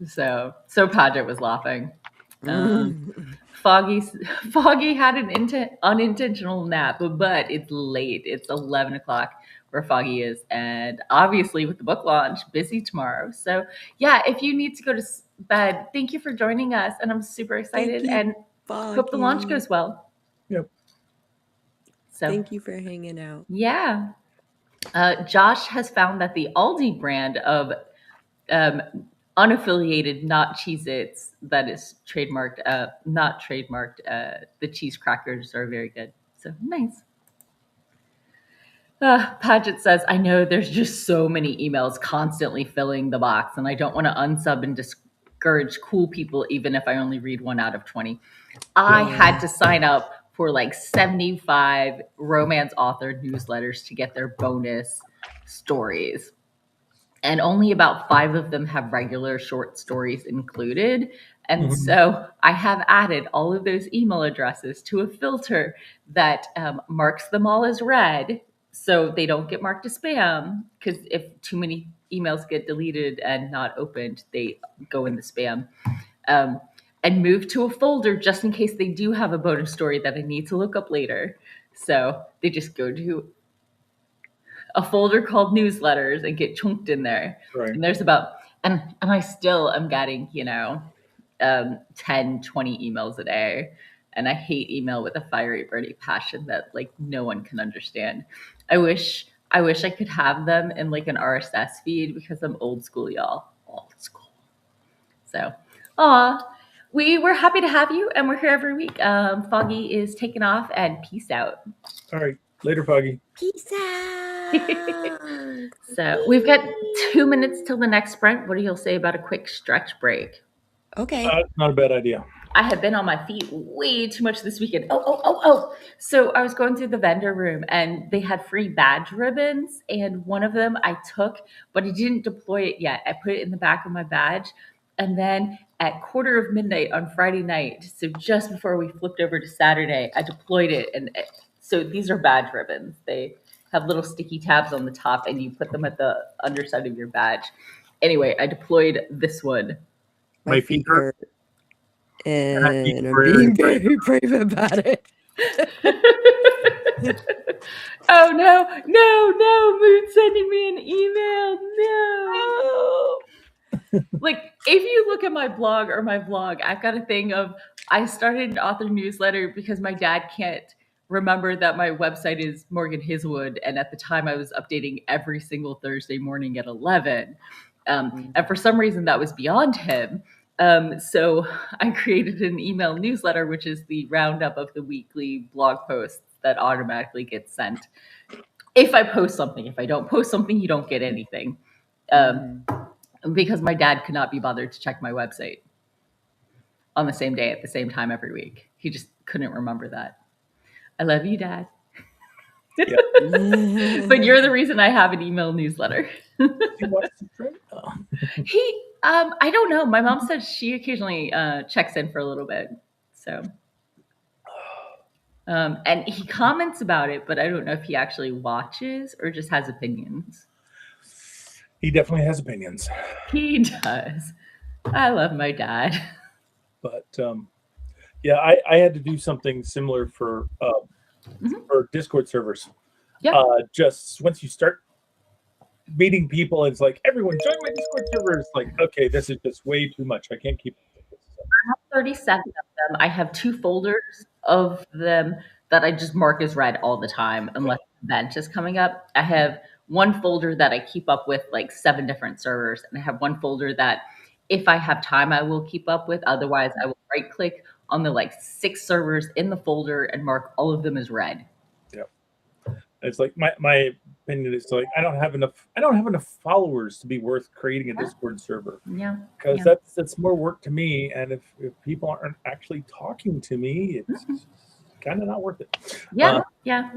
So Paget was laughing. Foggy had an unintentional nap, but it's late. It's 11 o'clock where Foggy is. And obviously with the book launch, busy tomorrow. So yeah, if you need to go to bed, thank you for joining us. And I'm super excited and hope the launch goes well. Yep. So thank you for hanging out. Yeah. Josh has found that the Aldi brand of unaffiliated, not Cheez-Its, that is trademarked, not trademarked. The cheese crackers are very good. So nice. Paget says, I know there's just so many emails constantly filling the box, and I don't want to unsub and discourage cool people, even if I only read 1 out of 20. I had to sign up for like 75 romance author newsletters to get their bonus stories. And only about 5 of them have regular short stories included. And so I have added all of those email addresses to a filter that marks them all as read so they don't get marked as spam. Because if too many emails get deleted and not opened, they go in the spam. And move to a folder just in case they do have a bonus story that I need to look up later. So they just go to a folder called newsletters and get chunked in there. Right. And there's about, and I still am getting, 10, 20 emails a day. And I hate email with a fiery, burning passion that like no one can understand. I wish I could have them in like an RSS feed because I'm old school, y'all. Old school. So, we were happy to have you, and we're here every week. Foggy is taking off, and peace out. All right. Later, Foggy. Peace out. So we've got 2 minutes till the next sprint. What do you say about a quick stretch break? Okay. Not a bad idea. I have been on my feet way too much this weekend. Oh. So I was going through the vendor room and they had free badge ribbons. And one of them I took, but I didn't deploy it yet. I put it in the back of my badge. And then at midnight on Friday night, so just before we flipped over to Saturday, I deployed it. And so these are badge ribbons. They have little sticky tabs on the top and you put them at the underside of your badge. Anyway, I deployed this one. My feet hurt. And I'm being very brave about it. Oh no, Moon's sending me an email. No. Like, if you look at my blog or my vlog, I've got a thing of I started an author newsletter because my dad can't remember that my website is Morgan Hazelwood. And at the time I was updating every single Thursday morning at 11. And for some reason that was beyond him. So I created an email newsletter, which is the roundup of the weekly blog posts that automatically get sent. If I post something, if I don't post something, you don't get anything. Because my dad could not be bothered to check my website on the same day at the same time every week. He just couldn't remember that. I love you, Dad. But you're the reason I have an email newsletter. He, I don't know. My mom said she occasionally checks in for a little bit. So, and he comments about it, but I don't know if he actually watches or just has opinions. He definitely has opinions. He does. I love my dad. But yeah, I had to do something similar for Discord servers. Yeah. Just once you start meeting people. It's like, everyone join my Discord server. It's like, okay, this is just way too much. I can't keep up with this. So, I have 37 of them. I have 2 folders of them that I just mark as red all the time unless an event is coming up. I have 1 folder that I keep up with, like, 7 different servers, and I have 1 folder that if I have time, I will keep up with. Otherwise, I will right click on the, like, 6 servers in the folder and mark all of them as red. yeah. It's like my opinion is like I don't have enough followers to be worth creating a Discord server. Yeah. Because Yeah. that's more work to me, and if people aren't actually talking to me, it's kind of not worth it. Yeah. Yeah.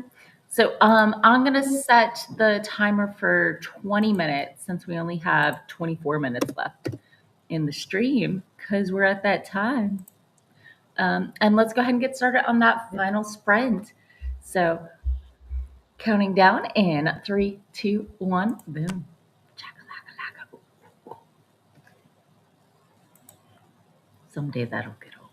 So I'm gonna set the timer for 20 minutes since we only have 24 minutes left in the stream because we're at that time. And let's go ahead and get started on that final sprint. So counting down in 3, 2, 1, boom. Chakalaka-laka. Someday that'll get old.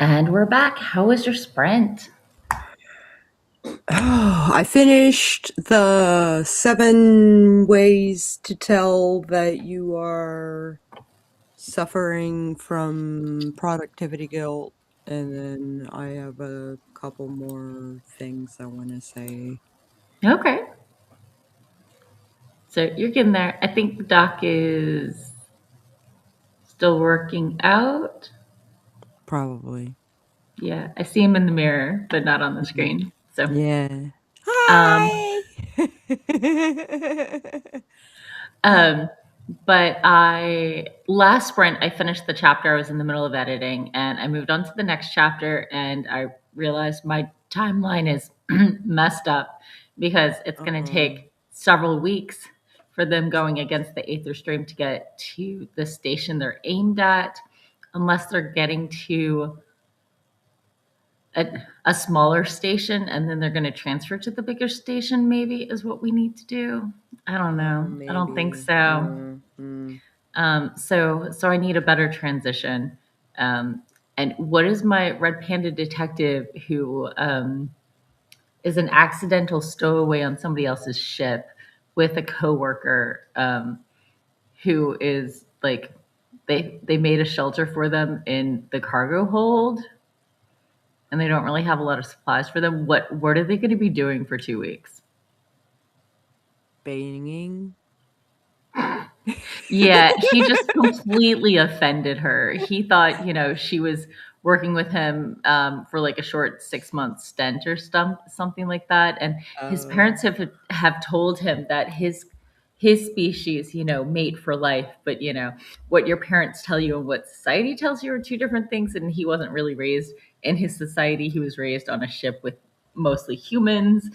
And we're back. How was your sprint? Oh, I finished the 7 ways to tell that you are suffering from productivity guilt, and then I have a couple more things I want to say. Okay. So you're getting there. I think the doc is still working out. Probably. Yeah, I see him in the mirror, but not on the screen. So, Yeah. um, Hi! but I last sprint I finished the chapter I was in the middle of editing, and I moved on to the next chapter, and I realized my timeline is messed up because it's going to take several weeks for them going against the Aether Stream to get to the station they're aimed at, unless they're getting to a smaller station and then they're going to transfer to the bigger station, maybe is what we need to do. I don't know. I don't think Maybe. so. So I need a better transition. And what is my red panda detective who is an accidental stowaway on somebody else's ship with a coworker who is like they made a shelter for them in the cargo hold, and they don't really have a lot of supplies for them. What are they going to be doing for 2 weeks? Banging. Yeah, he just completely offended her. He thought, she was working with him for like a short 6-month stint or something like that. And his parents have told him that his species, mate for life. But what your parents tell you and what society tells you are two different things. And he wasn't really raised in his society. He was raised on a ship with mostly humans.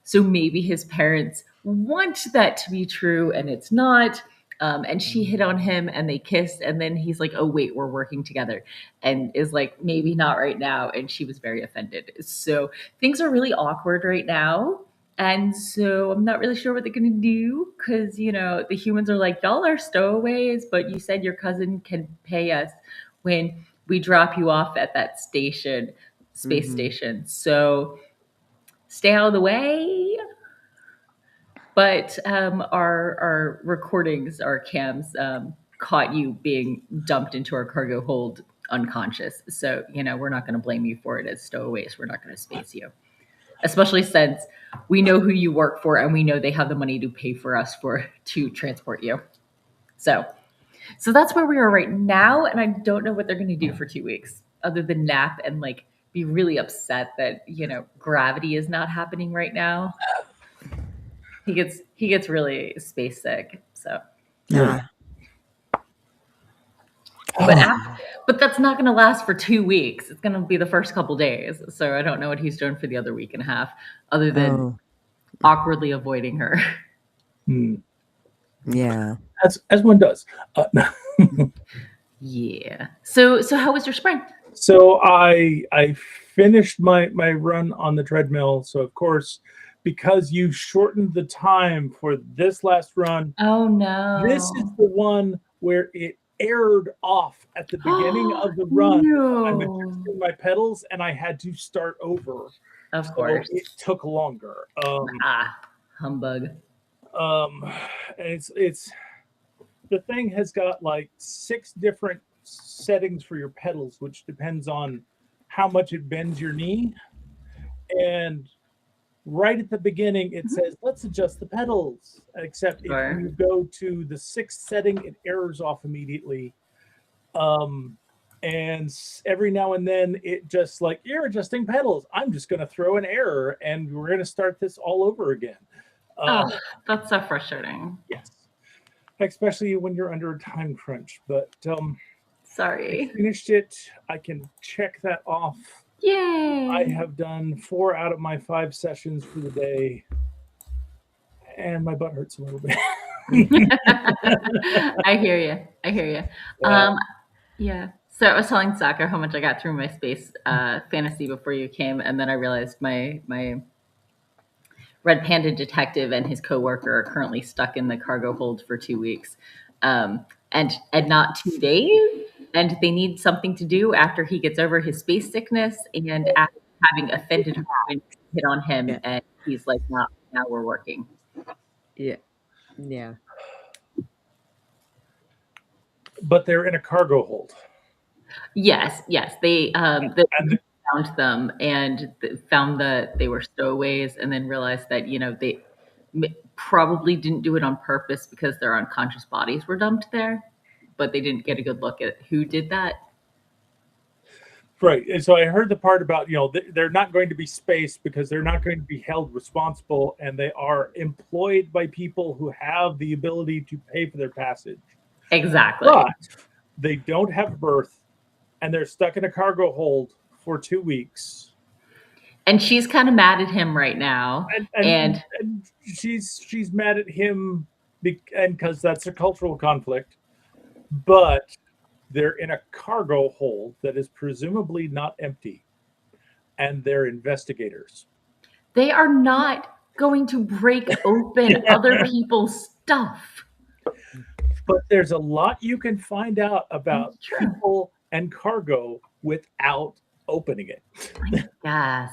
So maybe his parents want that to be true, and it's not. And she hit on him and they kissed, and then he's like, oh wait, we're working together, and is like, maybe not right now. And she was very offended. So things are really awkward right now, and so I'm not really sure what they're gonna do, because the humans are like, y'all are stowaways, but you said your cousin can pay us when we drop you off at that space station, so stay out of the way. But our recordings, our cams, caught you being dumped into our cargo hold unconscious. So we're not going to blame you for it as stowaways. We're not going to space you, especially since we know who you work for and we know they have the money to pay for us to transport you. So that's where we are right now, and I don't know what they're going to do for 2 weeks other than nap and like be really upset that gravity is not happening right now. He gets really space sick. So, Yeah. but that's not going to last for 2 weeks. It's going to be the first couple days. So I don't know what he's doing for the other week and a half, other than awkwardly avoiding her. Yeah. As one does. Yeah. So how was your sprint? So I finished my run on the treadmill. So of course, because you shortened the time for this last run, oh no, this is the one where it aired off at the beginning of the run. No. I'm adjusting my pedals and I had to start over. Of course, it took longer. Humbug. It's the thing has got like 6 different settings for your pedals, which depends on how much it bends your knee. And right at the beginning, it says, let's adjust the pedals. Except if you go to the 6th setting, it errors off immediately. And every now and then, it just like, you're adjusting pedals. I'm just going to throw an error, and we're going to start this all over again. That's so frustrating. Yes. Especially when you're under a time crunch. But sorry, I finished it. I can check that off. Yay! I have done 4 out of my 5 sessions for the day, and my butt hurts a little bit. I hear you. Yeah. So I was telling Sako how much I got through my space fantasy before you came, and then I realized my red panda detective and his coworker are currently stuck in the cargo hold for 2 weeks, and not 2 days. and they need something to do after he gets over his space sickness and after having offended her when she hit on him, Yeah. and he's like, now we're working. Yeah. Yeah. But they're in a cargo hold. Yes, they And found them and found that they were stowaways, and then realized that they probably didn't do it on purpose because their unconscious bodies were dumped there, but they didn't get a good look at who did that. right. And so I heard the part about, they're not going to be spaced because they're not going to be held responsible, and they are employed by people who have the ability to pay for their passage. Exactly. But they don't have birth, and they're stuck in a cargo hold for 2 weeks. And she's kind of mad at him right now. And she's mad at him because that's a cultural conflict. But they're in a cargo hold that is presumably not empty, and they're investigators. They are not going to break open other people's stuff. But there's a lot you can find out about That's true. people and cargo without opening it. I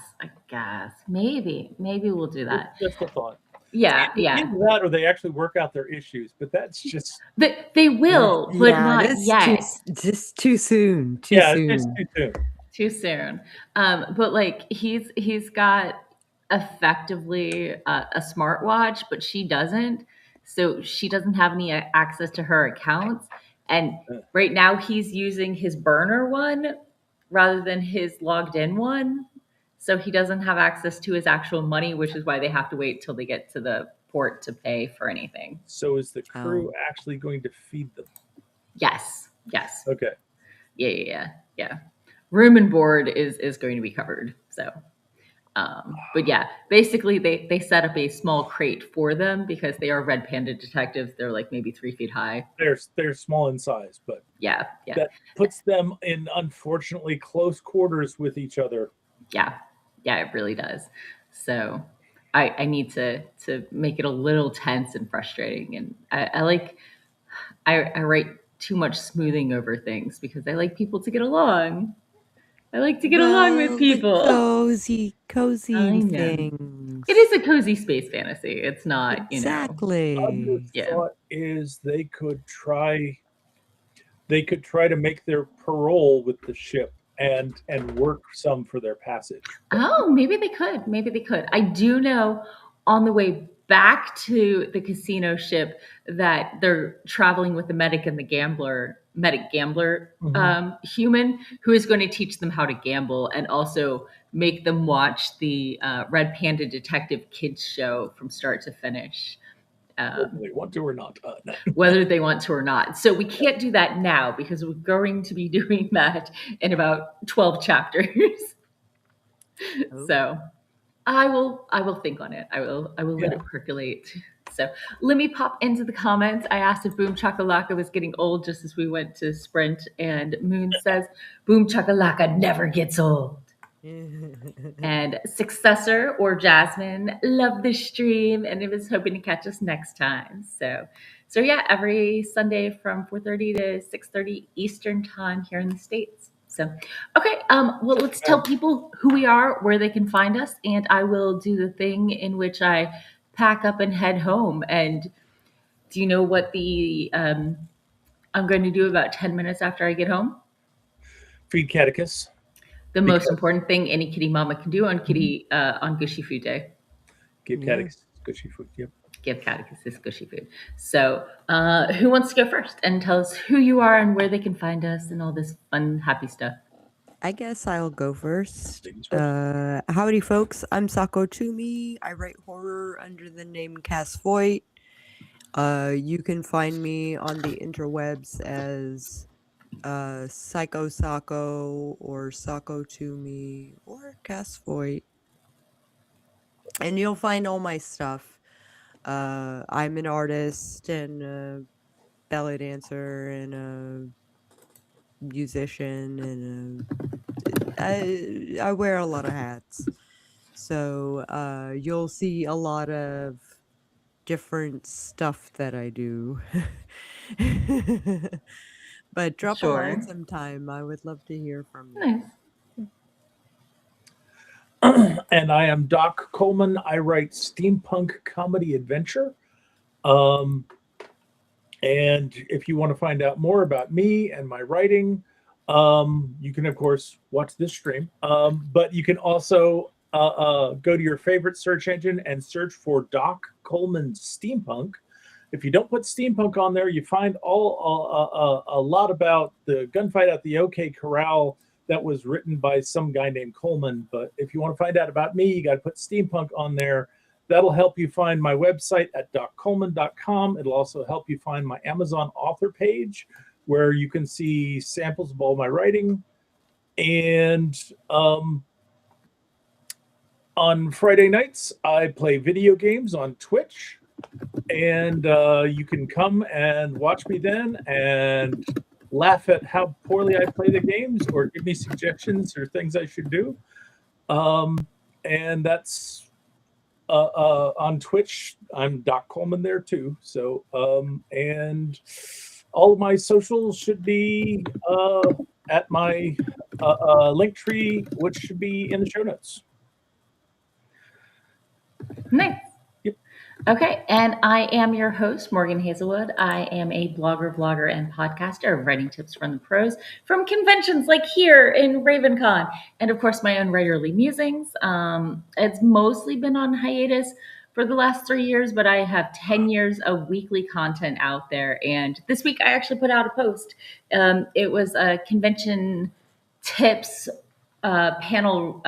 guess. Maybe we'll do that. It's just a thought. Yeah. Either that or they actually work out their issues, but that's just They will, but not that's yet. just too soon. It's just too soon. Too soon. But like he's got effectively a smartwatch, but she doesn't. So she doesn't have any access to her accounts. And right now he's using his burner one rather than his logged in one. So he doesn't have access to his actual money, which is why they have to wait till they get to the port to pay for anything. So is the crew actually going to feed them? Yes. Okay. Yeah. Room and board is going to be covered. So, but yeah, basically they set up a small crate for them because they are red panda detectives. They're like maybe 3 feet high. They're small in size, but yeah, that puts them in unfortunately close quarters with each other. Yeah, it really does. So I need to make it a little tense and frustrating, and I write too much smoothing over things because I like people to get along. I like to get along with people. Cozy I know. things. It is a cozy space fantasy. It's not, Exactly. Other thought is they could try to make their parole with the ship and work some for their passage. Oh, maybe they could. I do know on the way back to the casino ship that they're traveling with the medic and the medic gambler human who is going to teach them how to gamble and also make them watch the Red Panda Detective Kids show from start to finish. Whether they want to or not. Whether they want to or not. So we can't do that now because we're going to be doing that in about 12 chapters. So I will think on it. I will let it percolate. So let me pop into the comments. I asked if Boom Chakalaka was getting old just as we went to Sprint, and Moon says Boom Chakalaka never gets old. And Successor or Jasmine, love the stream and was hoping to catch us next time. So yeah, every Sunday from 4:30 to 6:30 Eastern time here in the States. So, okay, well, let's tell people who we are, where they can find us, and I will do the thing in which I pack up and head home. And do you know what I'm going to do about 10 minutes after I get home? Feed Catechus. The most important thing any kitty mama can do on on Gushy Food Day. Give Catechus Gushy food. Yep. Give Catechus this gushy food. So, who wants to go first and tell us who you are and where they can find us and all this fun, happy stuff? I guess I'll go first. Howdy, folks. I'm Sako Tumi. I write horror under the name Voit. You can find me on the interwebs as Psycho Sako or Sako Tumi or Voit. And you'll find all my stuff. I'm an artist and a ballet dancer and a musician and I wear a lot of hats. So you'll see a lot of different stuff that I do. But drop a line Sure. sometime. I would love to hear from you. Nice. And I am Doc Coleman. I write steampunk comedy adventure. Um, and if you want to find out more about me and my writing, you can, of course, watch this stream. But you can also go to your favorite search engine and search for Doc Coleman Steampunk. If you don't put steampunk on there, you find a lot about the gunfight at the OK Corral that was written by some guy named Coleman. But if you want to find out about me, you got to put steampunk on there. That'll help you find my website at doccoleman.com. It'll also help you find my Amazon author page where you can see samples of all my writing. And on Friday nights, I play video games on Twitch. And you can come and watch me then and laugh at how poorly I play the games or give me suggestions or things I should do. And that's on Twitch. I'm Doc Coleman there too. So, and all of my socials should be at my link tree, which should be in the show notes. Nice. Yep. Okay, and I am your host, Morgan Hazelwood. I am a blogger, vlogger, and podcaster of writing tips from the pros from conventions like here in RavenCon, and of course my own writerly musings. It's mostly been on hiatus for the last 3 years, but I have 10 years of weekly content out there. And this week I actually put out a post. It was a convention tips panel.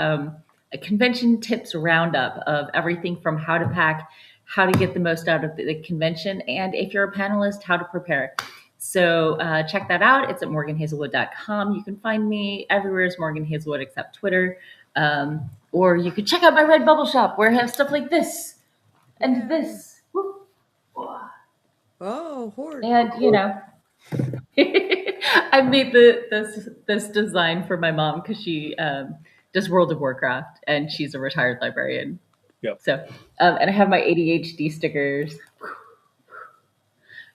A convention tips roundup of everything from how to pack, how to get the most out of the convention, and if you're a panelist, how to prepare. So check that out. It's at morganhazelwood.com. You can find me everywhere as Morgan Hazelwood except Twitter. Or you could check out my Redbubble shop where I have stuff like this and this. Woo. Oh, horde. And, you know, I made this design for my mom because she does World of Warcraft and she's a retired librarian. Yep. So, and I have my ADHD stickers.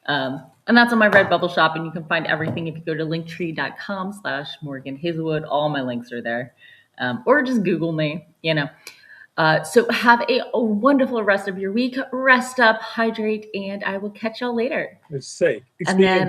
And that's on my Redbubble shop, and you can find everything if you go to linktree.com/Morgan Hazelwood. All my links are there. Or just Google me, you know. So have a wonderful rest of your week. Rest up, hydrate, and I will catch y'all later. Let's say, And then